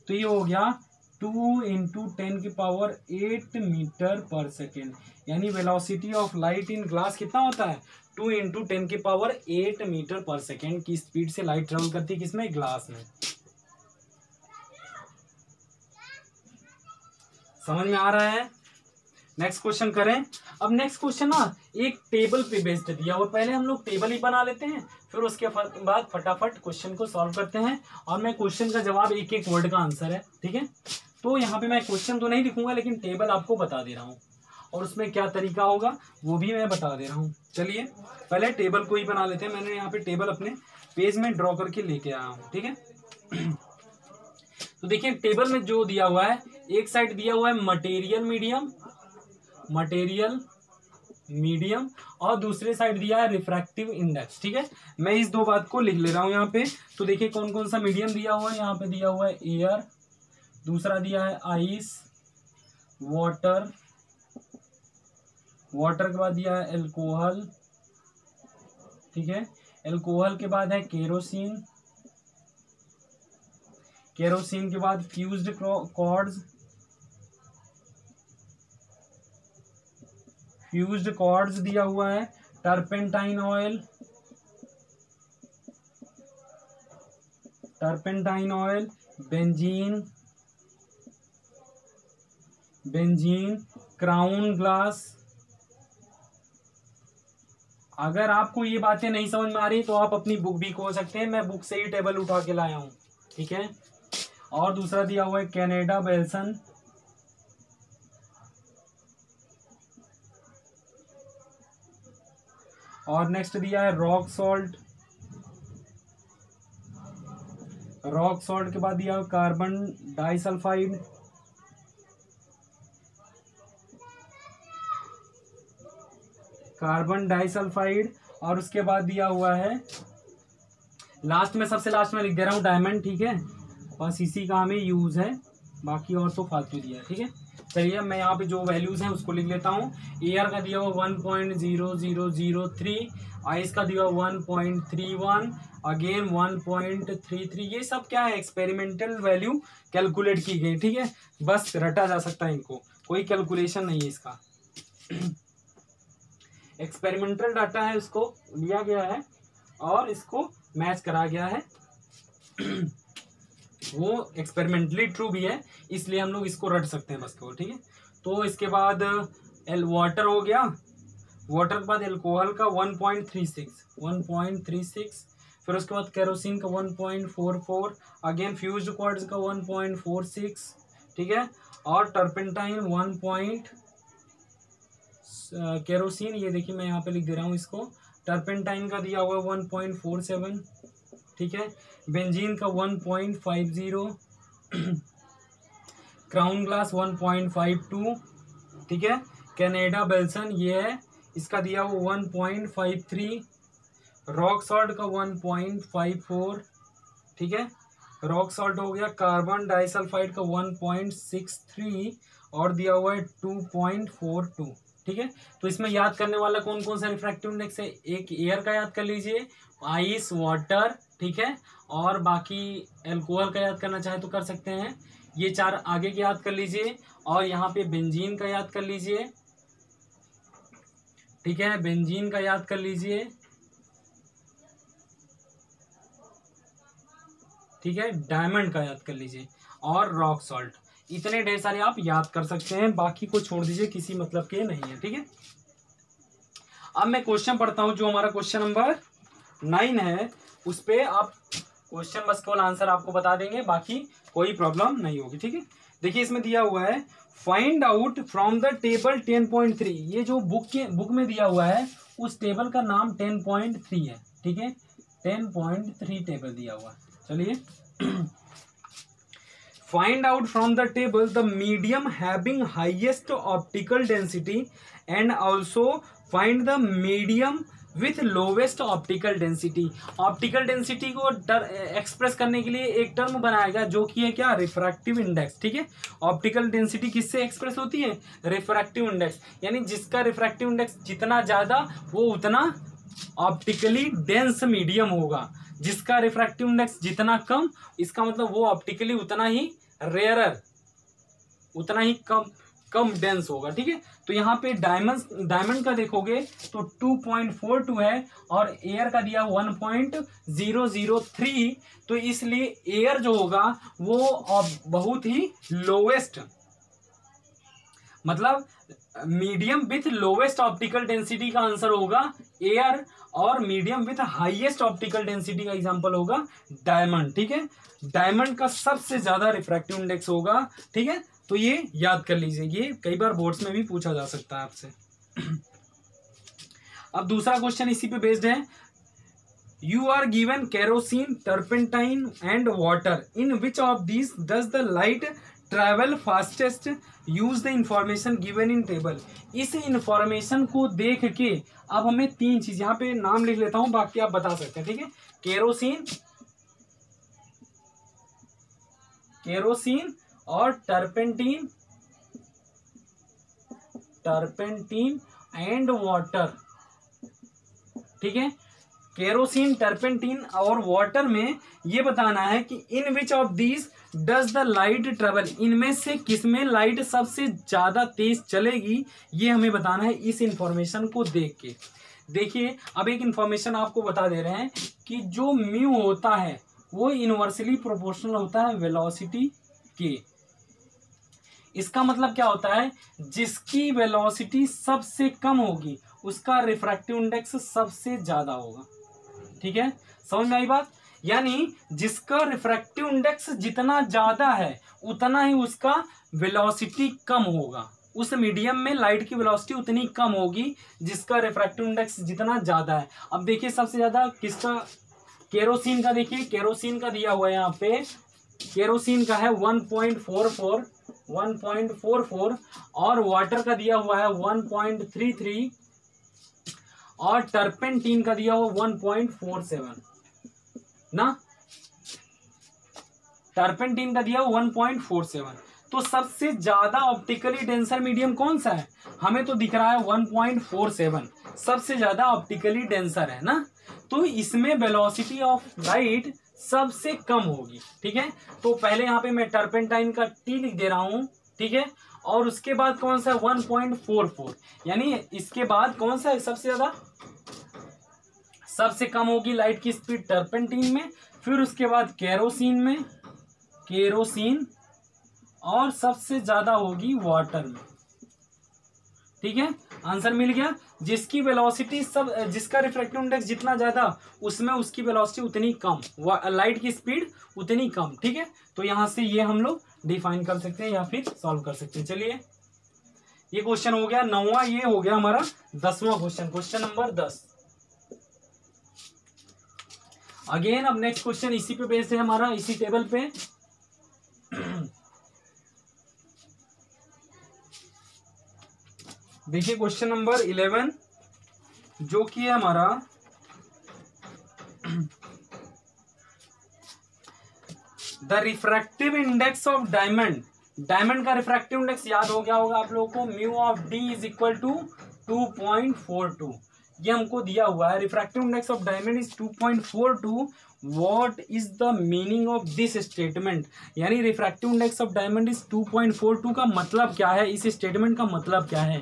तो ये हो गया 2 इंटू 10⁸ मीटर पर सेकेंड, यानी velocity of light in glass कितना होता है, 2 इंटू 10⁸ मीटर पर सेकेंड की स्पीड से लाइट ट्रेवल करती है, किसमें, ग्लास में। समझ में आ रहा है। नेक्स्ट क्वेश्चन करें। अब नेक्स्ट क्वेश्चन ना एक टेबल पे बेस्ड दिया हुआ, पहले हम लोग टेबल ही बना लेते हैं, फिर उसके बाद फटाफट क्वेश्चन को सॉल्व करते हैं। और मैं क्वेश्चन का जवाब एक एक वर्ड का आंसर है। ठीक है, तो यहाँ पे मैं क्वेश्चन तो नहीं लिखूंगा, लेकिन टेबल आपको बता दे रहा हूँ, और उसमें क्या तरीका होगा वो भी मैं बता दे रहा हूँ। चलिए पहले टेबल को ही बना लेते हैं। मैंने यहाँ पे टेबल अपने पेज में ड्रॉ करके लेके आया हूँ। ठीक है, तो देखिए टेबल में जो दिया हुआ है, एक साइड दिया हुआ है मटेरियल मीडियम, और दूसरे साइड दिया है रिफ्रैक्टिव इंडेक्स। ठीक है, मैं इस दो बात को लिख ले रहा हूं यहाँ पे। तो देखिए कौन कौन सा मीडियम दिया हुआ है, यहाँ पे दिया हुआ है एयर, दूसरा दिया है आइस, वाटर के बाद दिया है एल्कोहल। ठीक है, एल्कोहल के बाद है केरोसिन के बाद फ्यूज्ड कॉर्ड्स दिया हुआ है, turpentine oil, benzene, crown glass. अगर आपको ये बातें नहीं समझ में आ रही तो आप अपनी बुक भी खोल सकते हैं, मैं बुक से ही टेबल उठा के लाया हूं। ठीक है, और दूसरा दिया हुआ है कनाडा बेल्सन, और नेक्स्ट दिया है रॉक सॉल्ट के बाद दिया हुआ कार्बन डाइसल्फाइड, और उसके बाद दिया हुआ है सबसे लास्ट में लिख दे रहा हूँ डायमंड। ठीक है, बस इसी का हमें यूज है, बाकी और तो फालतू दिया है। ठीक है, चलिए मैं यहाँ पे जो वैल्यूज हैं उसको लिख लेता हूँ। एयर का दिया हुआ 1.0003, आइस का दिया हुआ 1.31, अगेन 1.33। ये सब क्या है, एक्सपेरिमेंटल वैल्यू कैलकुलेट की गई। ठीक है, बस रटा जा सकता है इनको, कोई कैलकुलेशन नहीं है इसका। एक्सपेरिमेंटल डाटा है, उसको लिया गया है और इसको मैच करा गया है। वो एक्सपेरिमेंटली ट्रू भी है, इसलिए हम लोग इसको रट सकते हैं बस को। ठीक है, तो इसके बाद वाटर हो गया, वाटर के बाद एल्कोहल का 1.36, फिर उसके बाद केरोसिन का 1.44, अगेन फ्यूज्ड क्वार्ट्ज का 1.46। ठीक है, और टर्पेंटाइन केरोसिन, ये देखिए मैं यहाँ पे लिख दे रहा हूँ इसको, टर्पेंटाइन का दिया हुआ 1.47। ठीक है, बेंजीन का 1.50, क्राउन ग्लास 1.52। ठीक है, कनाडा बेल्सन ये है, इसका दिया हुआ 1.53, रॉक सॉल्ट का 1.54। ठीक है, रॉक सॉल्ट हो गया, कार्बन डाइसल्फाइड का 1.63, और दिया हुआ है 2.42। ठीक है। तो इसमें याद करने वाला कौन कौन सा रिफ्रैक्टिव इंडेक्स है, एक एयर का याद कर लीजिए, आइस, वाटर, ठीक है, और बाकी एल्कोहल का याद करना चाहे तो कर सकते हैं, ये 4 आगे के याद कर लीजिए, और यहाँ पे बेंजीन का याद कर लीजिए, ठीक है, बेंजीन का याद कर लीजिए, ठीक है, डायमंड का याद कर लीजिए, और रॉक सॉल्ट। इतने ढेर सारे आप याद कर सकते हैं, बाकी को छोड़ दीजिए, किसी मतलब के नहीं है, ठीक है। अब मैं क्वेश्चन पढ़ता हूं, जो हमारा क्वेश्चन नंबर 9 है, उस पे आप क्वेश्चन बस केवल आंसर आपको बता देंगे, बाकी कोई प्रॉब्लम नहीं होगी, ठीक है। देखिए इसमें दिया हुआ है find out from the table 10.3, ये जो बुक में दिया हुआ है उस टेबल का नाम 10.3 है, ठीक है, 10.3 टेबल दिया हुआ है। चलिए find out from the table the medium having highest optical density and also find the medium with lowest optical density. Optical density को एक्सप्रेस करने के लिए एक टर्म बनाएगा जो कि है क्या, रिफ्रैक्टिव इंडेक्स, ठीक है। ऑप्टिकल डेंसिटी किससे एक्सप्रेस होती है, रिफ्रैक्टिव इंडेक्स, यानी जिसका रिफ्रैक्टिव इंडेक्स जितना ज्यादा वो उतना ऑप्टिकली डेंस मीडियम होगा, जिसका रिफ्रैक्टिव इंडेक्स जितना कम, इसका मतलब वो ऑप्टिकली उतना ही रेयरर, उतना ही कम डेंस होगा, ठीक है। तो यहाँ पे डायमंड का देखोगे तो 2.42 है, और एयर का दिया 1.003, तो इसलिए एयर जो होगा वो बहुत ही लोवेस्ट, मतलब medium with lowest optical density का आंसर होगा एयर, और medium with highest optical density का एग्जांपल होगा डायमंड, ठीक है। डायमंड का सबसे ज्यादा रिफ्रैक्टिव इंडेक्स होगा, ठीक है। तो ये याद कर लीजिए, ये कई बार बोर्ड्स में भी पूछा जा सकता है आपसे। अब दूसरा क्वेश्चन इसी पे बेस्ड है, you are given kerosene, turpentine and water, in which of these does the light travel fastest, use the information given in table. इस इंफॉर्मेशन को देख के अब हमें 3 चीज, यहाँ पे नाम लिख लेता हूं, बाकी आप बता सकते हैं, ठीक है। केरोसिन और टर्पेंटीन एंड वाटर, ठीक है। केरोसिन, टर्पेंटीन और वाटर में ये बताना है कि in which of these does the light travel, इनमें से किसमें लाइट सबसे ज्यादा तेज चलेगी, ये हमें बताना है इस इंफॉर्मेशन को देख के। देखिए अब एक इंफॉर्मेशन आपको बता दे रहे हैं कि जो म्यू होता है वो इनवर्सली प्रोपोर्शनल होता है वेलोसिटी के। इसका मतलब क्या होता है, जिसकी वेलोसिटी सबसे कम होगी उसका रिफ्रैक्टिव इंडेक्स सबसे ज्यादा होगा, ठीक है। समझ में आई बात, यानी जिसका रिफ्रैक्टिव इंडेक्स जितना ज्यादा है उतना ही उसका वेलोसिटी कम होगा, उस मीडियम में लाइट की वेलोसिटी उतनी कम होगी जिसका रिफ्रैक्टिव इंडेक्स जितना ज्यादा है। अब देखिए सबसे ज्यादा किसका, केरोसिन का, देखिए केरोसिन का दिया हुआ है यहाँ पे, केरोसिन का है 1.44 और वाटर का दिया हुआ है 1.33 और टर्पेंटीन का दिया हुआ 1.47 ना, टर्पेंटीन का दिया हुआ 1.47। तो सबसे ज्यादा ऑप्टिकली डेंसर मीडियम कौन सा है, हमें तो दिख रहा है 1.47 सबसे ज्यादा ऑप्टिकली डेंसर है ना, तो इसमें वेलोसिटी ऑफ लाइट सबसे कम होगी, ठीक है। तो पहले यहाँ पे मैं टर्पेंटाइन का टी लिख दे रहा हूं, ठीक है, और उसके बाद कौन सा है 1.44, यानी इसके बाद कौन सा है सबसे ज्यादा, सबसे कम होगी लाइट की स्पीड टर्पेंटीन में, फिर उसके बाद केरोसिन में, केरोसिन, और सबसे ज्यादा होगी वाटर में, ठीक है। आंसर मिल गया, जिसकी वेलोसिटी सब, जिसका रिफ्रैक्टिव इंडेक्स जितना ज्यादा उसमें उसकी वेलोसिटी उतनी कम, लाइट की स्पीड उतनी कम, ठीक है। तो यहां से ये हम लोग डिफाइन कर सकते हैं या फिर सॉल्व कर सकते हैं। चलिए ये क्वेश्चन हो गया 9वां, ये हो गया हमारा 10वां क्वेश्चन, क्वेश्चन नंबर 10। अगेन अब नेक्स्ट क्वेश्चन इसी पे बेस्ड है हमारा, इसी टेबल पे। देखिए क्वेश्चन नंबर 11 जो कि है हमारा the refractive index of diamond diamond का रिफ्रैक्टिव इंडेक्स याद हो गया होगा आप लोगों को, mu of D is equal to 2.42। ये हमको दिया हुआ है, refractive index of diamond is 2.42। What is the meaning of this statement, यानी refractive index of diamond is 2.42 का मतलब क्या है, इस स्टेटमेंट का मतलब क्या है।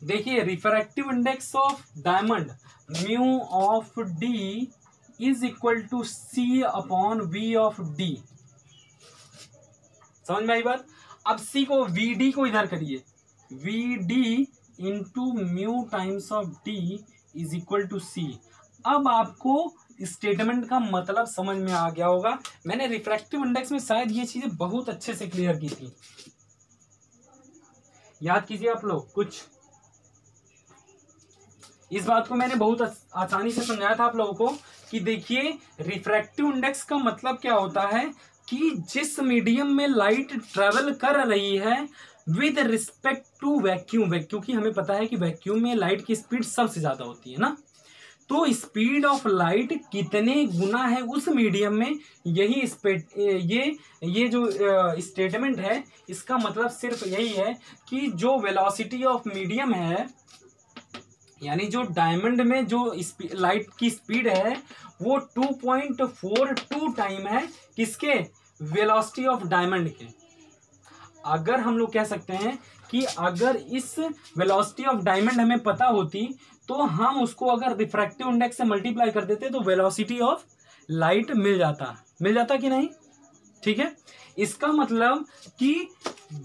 देखिए, refractive index of diamond mu of D is equal to C upon V of D. समझ में आई बात। अब सी को, वी डी को इधर करिए, v D into mu times of D is equal to c. अब आपको स्टेटमेंट का मतलब समझ में आ गया होगा। मैंने रिफ्रैक्टिव इंडेक्स में शायद ये चीजें बहुत अच्छे से क्लियर की थी, याद कीजिए आप लोग कुछ। इस बात को मैंने बहुत आसानी से समझाया था आप लोगों को कि देखिए, रिफ्रैक्टिव इंडेक्स का मतलब क्या होता है कि जिस मीडियम में लाइट ट्रेवल कर रही है विद रिस्पेक्ट टू वैक्यूम, क्योंकि हमें पता है कि वैक्यूम में लाइट की स्पीड सबसे ज्यादा होती है ना, तो स्पीड ऑफ लाइट कितने गुना है उस मीडियम में, यही ये जो स्टेटमेंट है इसका मतलब सिर्फ यही है कि जो वेलोसिटी ऑफ मीडियम है, यानी जो डायमंड में जो लाइट की स्पीड है वो 2.42 टाइम है किसके, वेलोसिटी ऑफ डायमंड के। अगर हम लोग कह सकते हैं कि अगर इस वेलोसिटी ऑफ डायमंड हमें पता होती तो हम उसको अगर रिफ्रैक्टिव इंडेक्स से मल्टीप्लाई कर देते तो वेलोसिटी ऑफ लाइट मिल जाता कि नहीं। ठीक है, इसका मतलब कि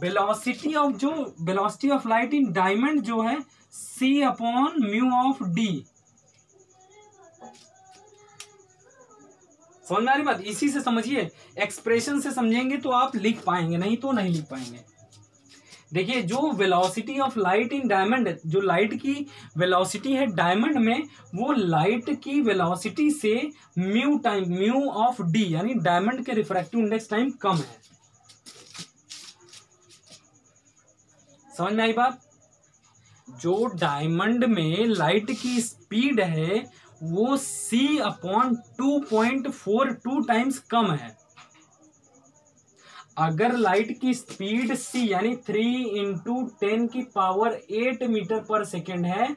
velocity of light in diamond जो है सी अपॉन म्यू ऑफ डी। समझ में आ रही बात। इसी से समझिए, एक्सप्रेशन से समझेंगे तो आप लिख पाएंगे, नहीं तो नहीं लिख पाएंगे। देखिए, जो velocity of light in diamond, जो लाइट की वेलोसिटी है डायमंड में, वो लाइट की वेलोसिटी से म्यू ऑफ डी यानी डायमंड के रिफ्रैक्टिव इंडेक्स टाइम कम है। समझ में आई बात। जो डायमंड में लाइट की स्पीड है वो c अपॉन 2.42 टाइम्स कम है। अगर लाइट की स्पीड c यानी 3 इंटू 10⁸ मीटर पर सेकेंड है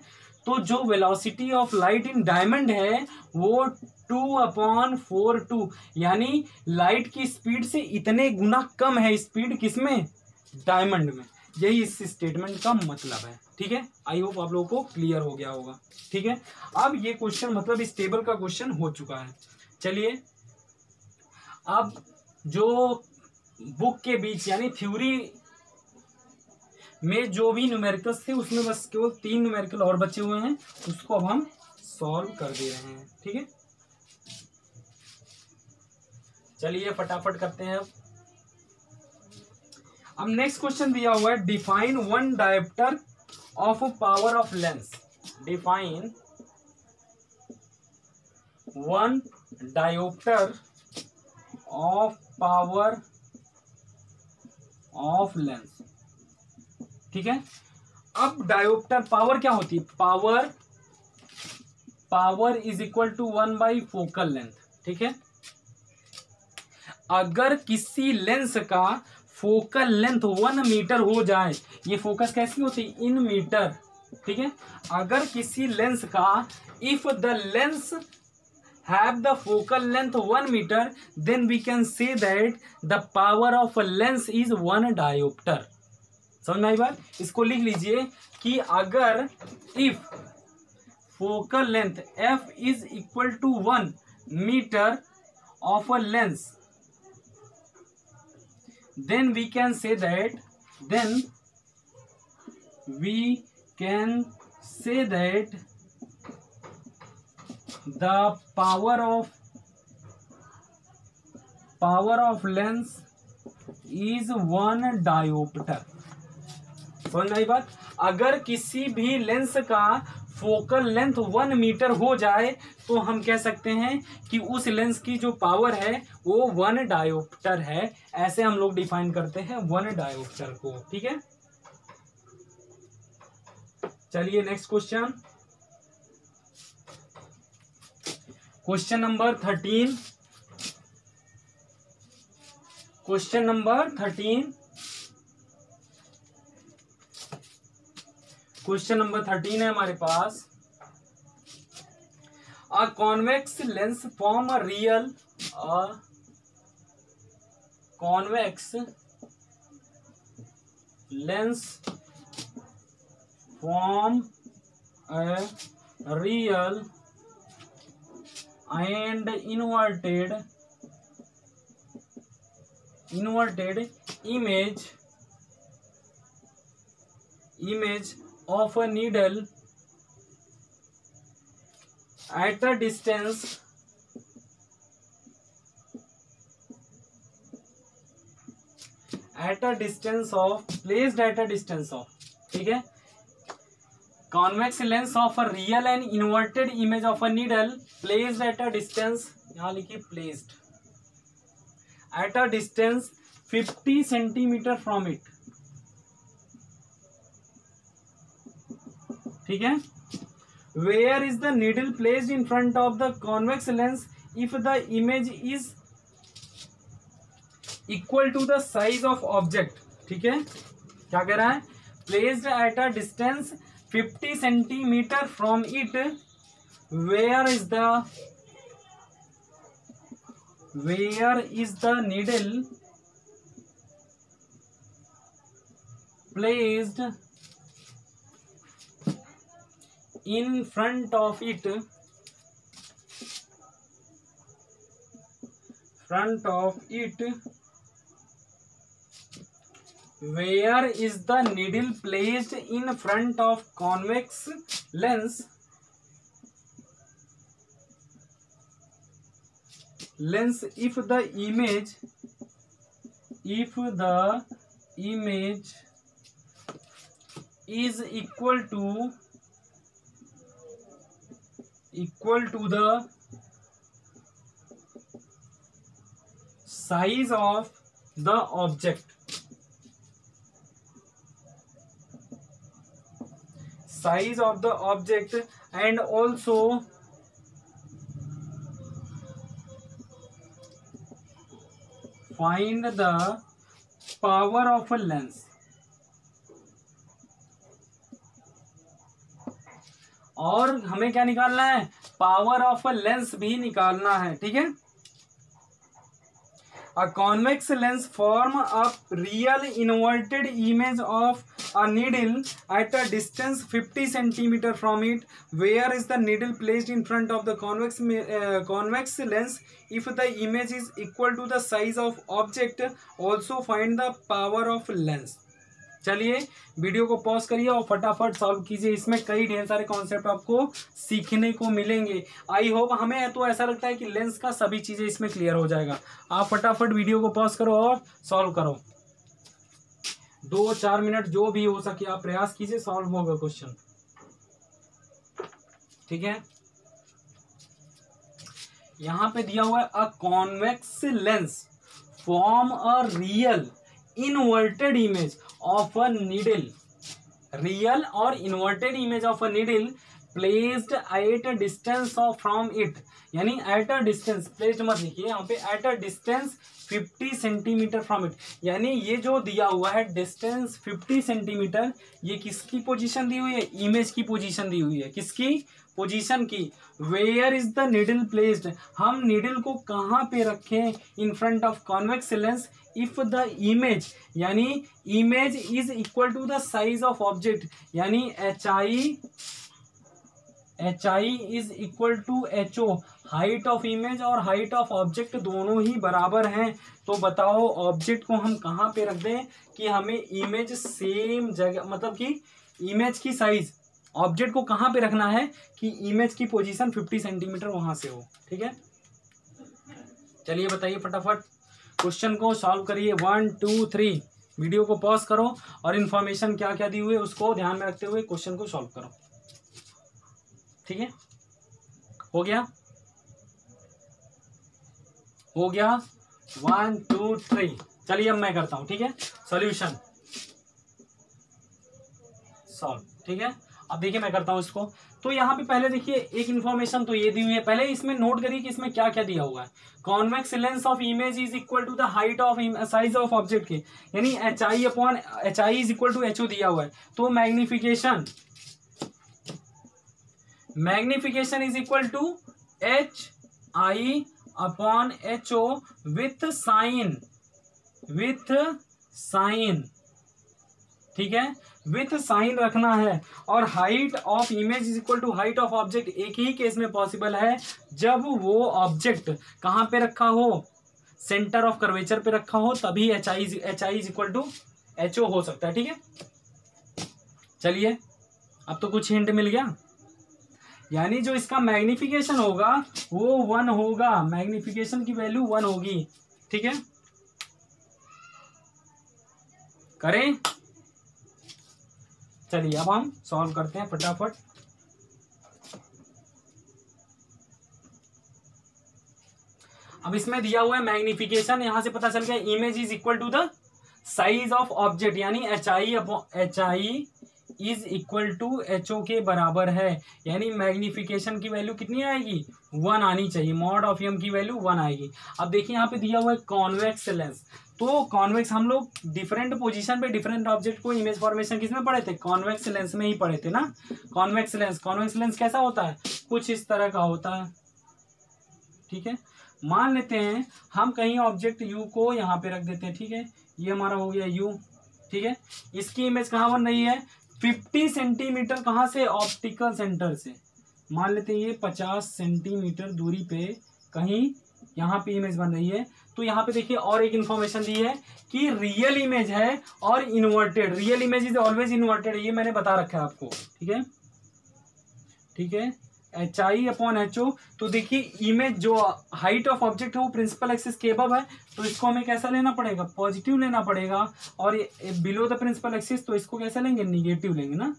तो जो velocity of light in diamond है वो 2/42 यानी लाइट की स्पीड से इतने गुना कम है स्पीड किसमें, डायमंड में। यही इस स्टेटमेंट का मतलब है। ठीक है, आई होप आप लोगों को क्लियर हो गया होगा। ठीक है, अब ये क्वेश्चन मतलब इस टेबल का क्वेश्चन हो चुका है। चलिए, अब जो बुक के बीच यानी थ्योरी में जो भी न्यूमेरिकल्स थे उसमें बस केवल 3 न्यूमेरिकल और बचे हुए हैं, उसको अब हम सॉल्व कर दे रहे हैं। ठीक है, चलिए फटाफट करते हैं। अब नेक्स्ट क्वेश्चन दिया हुआ है, define one dioptre of power of lens. Define one dioptre of power of lens. ठीक है, अब डायोप्टर पावर क्या होती है, power is equal to 1 / focal length. ठीक है, अगर किसी लेंस का फोकल लेंथ 1 मीटर हो जाए, ये फोकस कैसी होती है, इन मीटर। ठीक है, अगर किसी लेंस का if the lens have the focal length 1 metre then we can say that the power of a lens is 1 dioptre. समझ में आई बात। इसको लिख लीजिए कि अगर if focal length f is equal to 1 metre of a lens then we can say that the power of lens is 1 diopter। समझ में आई बात। अगर किसी भी लेंस का फोकल लेंथ 1 मीटर हो जाए तो हम कह सकते हैं कि उस लेंस की जो पावर है वो 1 डायोप्टर है। ऐसे हम लोग डिफाइन करते हैं 1 डायोप्टर को। ठीक है, चलिए next question, question number 13। Question number 13। Question number 13 है हमारे पास। A convex lens form a real convex lens form a real and inverted image of a needle at a distance of placed at a distance of, ठीक है। Convex lens of a real and inverted image of a needle placed at a distance, यहां लिखिए placed at a distance 50 centimetre from it, ठीक है। Where is the needle placed in front of the convex lens if the image is equal to the size of object, ठीक है। क्या कह रहा है? Placed at a distance 50 centimetre from it, where is the needle placed in front of it, where is the needle placed in front of convex lens if the image is equal to the size of the object, and also find the power of a lens, और हमें क्या निकालना है? Power of a lens भी निकालना है, ठीक है। A convex lens form a real inverted image of a needle at a distance 50 centimeter from it, where is the needle placed in front of the convex lens if the image is equal to the size of object, also find the power of lens। चलिए video को pause करिए और फटाफट solve कीजिए, इसमें कई ढेर सारे कॉन्सेप्ट आपको सीखने को मिलेंगे। आई होप, हमें तो ऐसा लगता है कि लेंस का सभी चीजें इसमें क्लियर हो जाएगा। आप फटाफट वीडियो को पॉज करो और सॉल्व करो, 2-4 मिनट जो भी हो सके आप प्रयास कीजिए, सॉल्व होगा क्वेश्चन, ठीक है। यहां पे दिया हुआ है a convex lens form a real inverted image of a needle, real और inverted image of a needle placed at a distance of from it, यानी एट अ डिस्टेंस, प्लेस्ड मत लिखिए यहाँ पे, at a distance 50 centimetre from it, यानी ये जो दिया हुआ है डिस्टेंस 50 सेंटीमीटर, ये किसकी पोजीशन दी हुई है? इमेज की पोजीशन दी हुई है, किसकी पोजीशन की? Where is the needle placed, हम नीडल को कहाँ पे रखें? In front of convex lens if the image, यानी image is equal to the size of object, यानी H I is equal to H O, height of image और height of object दोनों ही बराबर हैं। तो बताओ ऑब्जेक्ट को हम कहाँ पे रख दें कि हमें इमेज सेम जगह, मतलब कि इमेज की साइज, ऑब्जेक्ट को कहाँ पे रखना है कि इमेज की पोजीशन 50 सेंटीमीटर वहां से हो, ठीक है। चलिए बताइए फटाफट, क्वेश्चन को सॉल्व करिए। 1 2 3, वीडियो को पॉज करो और इन्फॉर्मेशन क्या क्या दी हुई है उसको ध्यान में रखते हुए क्वेश्चन को सॉल्व करो, ठीक है। हो गया 1 2 3। चलिए अब मैं करता हूं, ठीक है, सॉल्यूशन सॉल्व, ठीक है। अब देखिए मैं करता हूं इसको। तो यहाँ पे पहले देखिए एक इन्फॉर्मेशन तो ये दी हुई है, पहले इसमें नोट करिए कि इसमें क्या क्या दिया हुआ है। Convex lens of image is equal to the height of size of object के, यानी HI upon HI is equal to HO दिया हुआ है। तो magnification is equal to HI upon HO with sign, ठीक है, विथ साइन रखना है। और height of image is equal to height of object एक ही केस में पॉसिबल है, जब वो ऑब्जेक्ट कहाँ पे रखा हो, सेंटर ऑफ कर्वेचर पे रखा हो, तभी HI is equal to HO हो सकता है, ठीक है। चलिए अब तो कुछ हिंट मिल गया, यानी जो इसका मैग्निफिकेशन होगा वो 1 होगा, मैग्निफिकेशन की वैल्यू 1 होगी, ठीक है। करें, चलिए अब हम सॉल्व करते हैं फटाफट। अब इसमें दिया हुआ है मैग्निफिकेशन, यहां से पता चल गया image is equal to the size of object, यानी HI is equal to HO के बराबर है, यानी मैग्निफिकेशन की वैल्यू कितनी आएगी, 1 आनी चाहिए, मॉड ऑफ m की वैल्यू 1 आएगी। अब देखिए यहाँ पे दिया हुआ है कॉन्वेक्स लेंस, तो कॉन्वेक्स हम लोग डिफरेंट पोजीशन पे डिफरेंट ऑब्जेक्ट को इमेज फॉर्मेशन किसमें पढ़े थे, कॉन्वेक्स लेंस में ही पढ़े थे ना। कॉन्वेक्स लेंस कैसा होता है, कुछ इस तरह का होता है, ठीक है। मान लेते हैं हम कहीं ऑब्जेक्ट U को यहाँ पे रख देते हैं, ठीक है, ये हमारा हो गया U, ठीक है। इसकी इमेज कहाँ बन रही है, 50 सेंटीमीटर, कहाँ से, ऑप्टिकल सेंटर से। मान लेते हैं ये 50 सेंटीमीटर दूरी पे कहीं यहाँ पे इमेज बन रही है। तो यहाँ पे देखिए और एक इन्फॉर्मेशन दी है कि रियल इमेज है और inverted, real image is always inverted, ये मैंने बता रखा है आपको, ठीक है, ठीक है। HI अपॉन HO, तो देखिए इमेज जो हाइट ऑफ ऑब्जेक्ट है वो प्रिंसिपल एक्सिस के अबव है, तो इसको हमें कैसा लेना पड़ेगा, पॉजिटिव लेना पड़ेगा, और बिलो द प्रिंसिपल एक्सिस तो इसको कैसे लेंगे, निगेटिव लेंगे ना।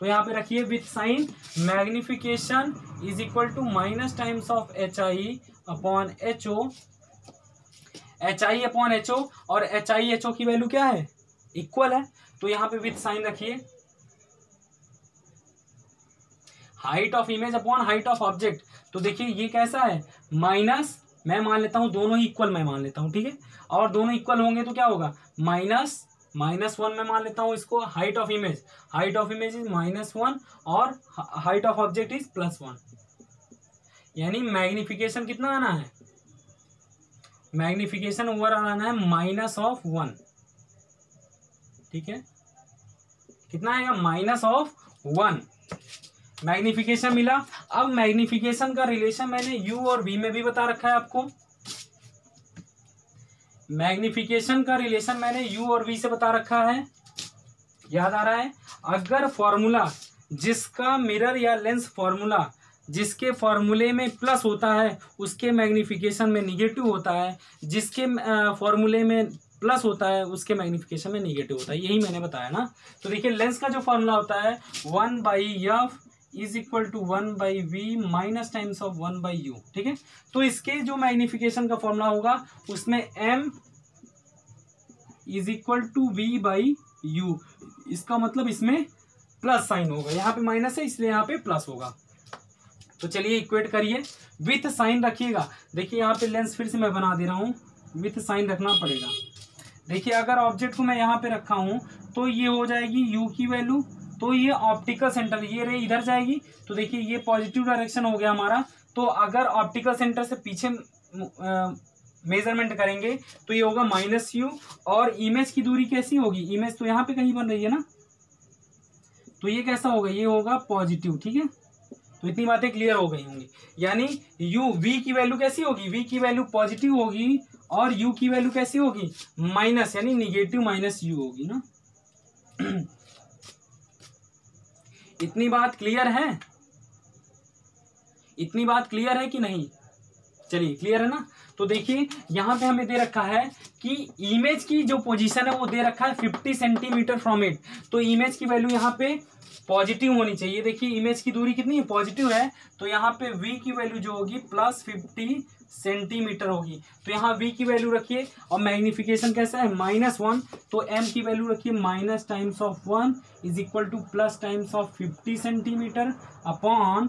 तो यहाँ पे रखिए with sign magnification is equal to minus times of HI upon HO, HI upon HO, और HI HO की वैल्यू क्या है, इक्वल है, तो यहाँ पे विथ साइन रखिए height of image upon height of object. तो देखिए ये कैसा है, माइनस, मैं मान लेता हूं दोनों ही इक्वल, मैं मान लेता हूं, ठीक है, और दोनों इक्वल होंगे तो क्या होगा, -1 मैं मान लेता हूं इसको। हाइट ऑफ इमेज इज -1 और हाइट ऑफ ऑब्जेक्ट इज +1, यानी मैग्निफिकेशन कितना आना है, मैग्निफिकेशन ओवरऑल आना है -1, ठीक है, कितना आएगा, -1 मैग्निफिकेशन मिला। अब मैग्निफिकेशन का रिलेशन मैंने U और V में भी बता रखा है आपको, मैग्निफिकेशन का रिलेशन मैंने U और V से बता रखा है, याद आ रहा है। अगर फॉर्मूला जिसका मिरर या लेंस फॉर्मूला जिसके फॉर्मूले में प्लस होता है उसके मैग्निफिकेशन में निगेटिव होता है, जिसके फॉर्मूले में प्लस होता है उसके मैग्निफिकेशन में निगेटिव होता है, यही मैंने बताया ना। तो देखिए लेंस का जो फॉर्मूला होता है 1/f is equal to 1/v minus times of 1/u, ठीक है। तो इसके जो मैग्निफिकेशन का फॉर्मूला होगा उसमें m is equal to v/u, इसका मतलब इसमें प्लस साइन होगा, यहाँ पे माइनस है इसलिए यहाँ पे प्लस होगा। तो चलिए इक्वेट करिए, विथ साइन रखिएगा। देखिए यहाँ पे लेंस फिर से मैं बना दे रहा हूँ, विथ साइन रखना पड़ेगा। देखिए अगर ऑब्जेक्ट को मैं यहाँ पे रखा हूँ तो ये हो जाएगी u की वैल्यू, तो ये ऑप्टिकल सेंटर, ये रे इधर जाएगी, तो देखिए ये पॉजिटिव डायरेक्शन हो गया हमारा। तो अगर ऑप्टिकल सेंटर से पीछे मेजरमेंट करेंगे तो ये होगा -u, और इमेज की दूरी कैसी होगी, इमेज तो यहाँ पे कहीं बन रही है ना, तो ये कैसा होगा, ये होगा पॉजिटिव, ठीक है। तो इतनी बातें क्लियर हो गई होंगी, यानी v की वैल्यू कैसी होगी, v की वैल्यू पॉजिटिव होगी और u की वैल्यू कैसी होगी, माइनस, यानी निगेटिव -u होगी ना। इतनी बात क्लियर है, इतनी बात क्लियर है कि नहीं, चलिए क्लियर है ना। तो देखिए यहाँ पे हमें दे रखा है कि इमेज की जो पोजीशन है वो दे रखा है 50 सेंटीमीटर फ्रॉम इट, तो इमेज की वैल्यू यहाँ पे पॉजिटिव होनी चाहिए। देखिए इमेज की दूरी कितनी है, पॉजिटिव है, तो यहाँ पे v की वैल्यू जो होगी +50 सेंटीमीटर होगी। तो यहाँ v की वैल्यू रखिए और मैग्निफिकेशन कैसा है -1, तो m की वैल्यू रखिए minus times of 1 is equal to plus times of 50 centimetre upon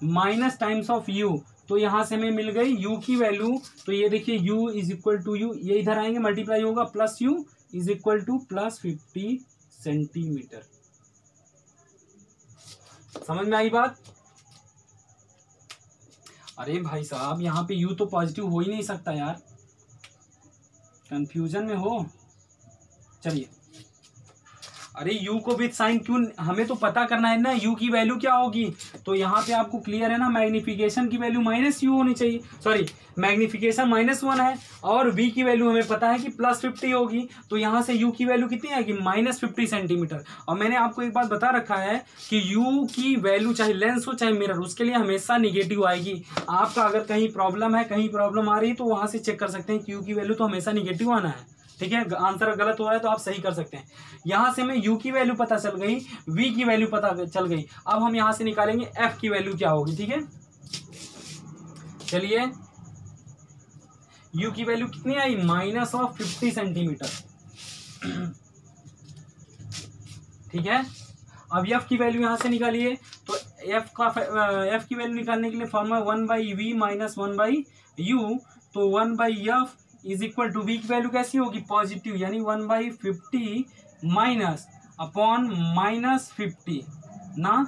minus times of u। तो यहाँ से हमें मिल गई u की वैल्यू, तो ये देखिए u is equal to u, ये इधर आएंगे मल्टीप्लाई होगा plus u is equal to plus 50 centimetre. समझ में आई बात? अरे भाई साहब यहाँ पे u तो पॉजिटिव हो ही नहीं सकता यार, कंफ्यूजन में हो। चलिए, अरे u को विद साइन क्यों, हमें तो पता करना है ना u की वैल्यू क्या होगी। तो यहाँ पे आपको क्लियर है ना, मैग्निफिकेशन की वैल्यू माइनस u होनी चाहिए, सॉरी मैग्निफिकेशन -1 है और v की वैल्यू हमें पता है कि +50 होगी। तो यहाँ से u की वैल्यू कितनी आएगी -50 सेंटीमीटर। और मैंने आपको एक बात बता रखा है कि u की वैल्यू चाहे लेंस हो चाहे मिरर, उसके लिए हमेशा निगेटिव आएगी। आपका अगर कहीं प्रॉब्लम है, कहीं प्रॉब्लम आ रही है, तो वहां से चेक कर सकते हैं कि u की वैल्यू तो हमेशा निगेटिव आना है। ठीक है, आंसर गलत हो रहा है तो आप सही कर सकते हैं। यहां से हमें u की वैल्यू पता चल गई, v की वैल्यू पता चल गई। अब हम यहां से निकालेंगे f की वैल्यू क्या होगी। ठीक है, चलिए u की वैल्यू कितनी आई -50 सेंटीमीटर। ठीक है, अब f की वैल्यू यहां से निकालिए। तो f की वैल्यू निकालने के लिए फॉर्मूला 1/v माइनस 1/u। तो 1/f is equal to v की वैल्यू कैसी होगी पॉजिटिव, यानी 1/50 माइनस अपॉन -50 ना।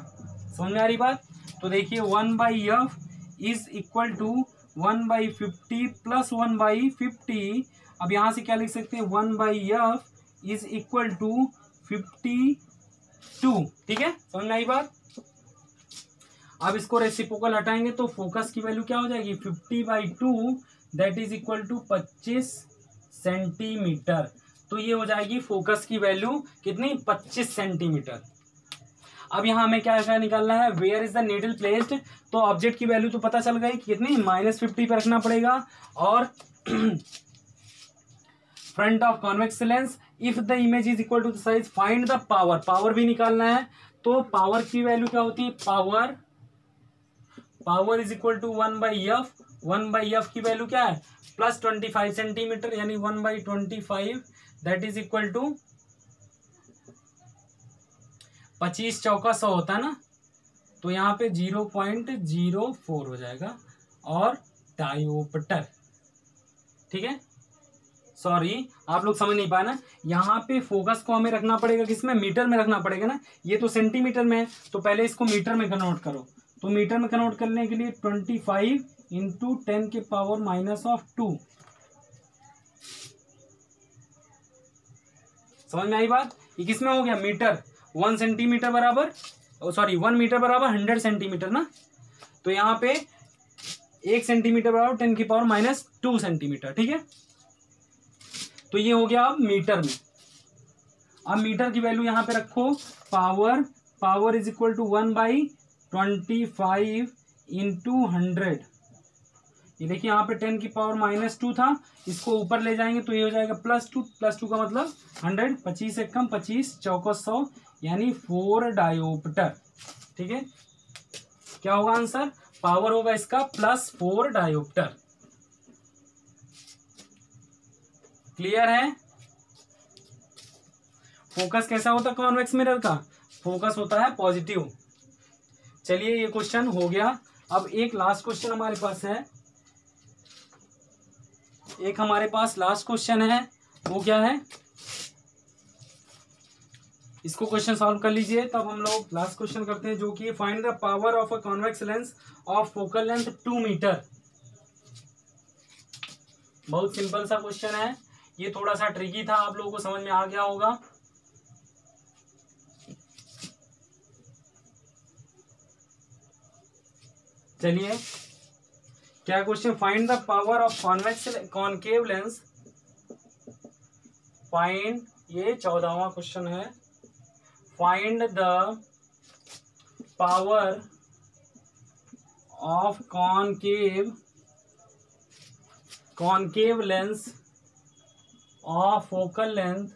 समझ में आ रही बात? तो देखिए 1/f is equal to 1/50 plus 1/50। अब यहां से क्या लिख सकते हैं 1/f इज इक्वल टू 52। ठीक है, समझ में आई बात? अब इसको रेसिप्रोकल हटाएंगे तो फोकस की वैल्यू क्या हो जाएगी 50/2 that is equal to 25 centimetre. तो ये हो जाएगी फोकस की वैल्यू कितनी 25 सेंटीमीटर। अब यहाँ हमें क्या क्या निकालना है, where is the needle placed. तो ऑब्जेक्ट की वैल्यू तो पता चल गई कितनी -50 पे रखना पड़ेगा। और front of convex lens, if the image is equal to the size find the power, power भी निकालना है। तो पावर की वैल्यू क्या होती है, power is equal to 1/f। 1/f की वैल्यू क्या है +25 सेंटीमीटर, यानी 1/25 दैट इज इक्वल टू 25 चौका 100 होता है ना। तो यहाँ पे 0.04 हो जाएगा। और डायोप्टर, ठीक है, सॉरी आप लोग समझ नहीं पाए ना, यहाँ पे फोकस को हमें रखना पड़ेगा किसमें, मीटर में रखना पड़ेगा ना। ये तो सेंटीमीटर में है, तो पहले इसको मीटर में कन्वर्ट करो। तो मीटर में कन्वर्ट करने के लिए 25 इंटू 10 के पावर -2। समझ में आई बात? ये किसमें हो गया मीटर। 1 सेंटीमीटर बराबर, सॉरी 1 मीटर बराबर 100 सेंटीमीटर ना। तो यहाँ पे 1 सेंटीमीटर बराबर 10 की पावर -2 सेंटीमीटर। ठीक है, तो ये हो गया अब मीटर में। अब मीटर की वैल्यू यहाँ पे रखो, power is equal to 1/25 into 100। ये देखिए यहाँ पे 10 की पावर -2 था, इसको ऊपर ले जाएंगे तो ये हो जाएगा +2। +2 का मतलब 100, 25 से कम, 25 चौका 100 यानी 4 डायोप्टर। ठीक है, क्या होगा आंसर, पावर होगा इसका +4 डायोप्टर। क्लियर है? फोकस कैसा होता है कॉन्वेक्स मिरर का, फोकस होता है पॉजिटिव। चलिए ये क्वेश्चन हो गया। अब एक लास्ट क्वेश्चन हमारे पास है, एक हमारे पास लास्ट क्वेश्चन है, वो क्या है, इसको क्वेश्चन सॉल्व कर लीजिए, तब हम लोग लास्ट क्वेश्चन करते हैं, जो कि find the power of a convex lens of focal length 2 metre. बहुत सिंपल सा क्वेश्चन है, ये थोड़ा सा ट्रिकी था, आप लोगों को समझ में आ गया होगा। चलिए क्या question, find the power of convex concave lens, find, ये 14वां क्वेश्चन है, find the power of concave lens of focal length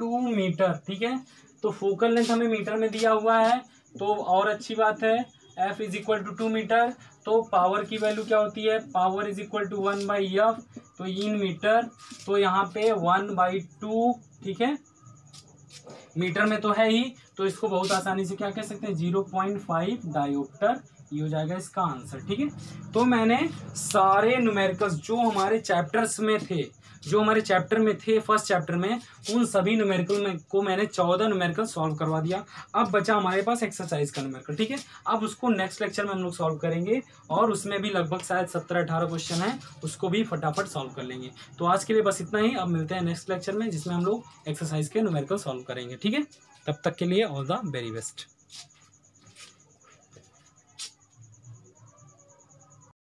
2 metre. ठीक है, तो फोकल लेंथ हमें मीटर में दिया हुआ है, तो और अच्छी बात है। F is equal to 2 metre, तो पावर की वैल्यू क्या होती है, power is equal to 1/F, तो इन मीटर, तो यहाँ पे 1/2, ठीक है, मीटर में तो है ही, तो इसको बहुत आसानी से क्या कह सकते हैं, 0.5 डायोप्टर, ये हो जाएगा इसका आंसर, ठीक है। तो मैंने सारे न्यूमेरिकल्स जो हमारे चैप्टर्स में थे, जो हमारे चैप्टर में थे फर्स्ट चैप्टर में, उन सभी न्यूमेरिकल में को मैंने 14 न्यूमेरिकल सॉल्व करवा दिया। अब बचा हमारे पास एक्सरसाइज का न्यूमेरिकल, ठीक है। अब उसको नेक्स्ट लेक्चर में हम लोग सॉल्व करेंगे, और उसमें भी लगभग शायद 17-18 क्वेश्चन है, उसको भी फटाफट सॉल्व कर लेंगे। तो आज के लिए बस इतना ही, अब मिलते हैं नेक्स्ट लेक्चर में, जिसमें हम लोग एक्सरसाइज के न्यूमेरिकल सॉल्व करेंगे, ठीक है। तब तक के लिए ऑल द वेरी बेस्ट।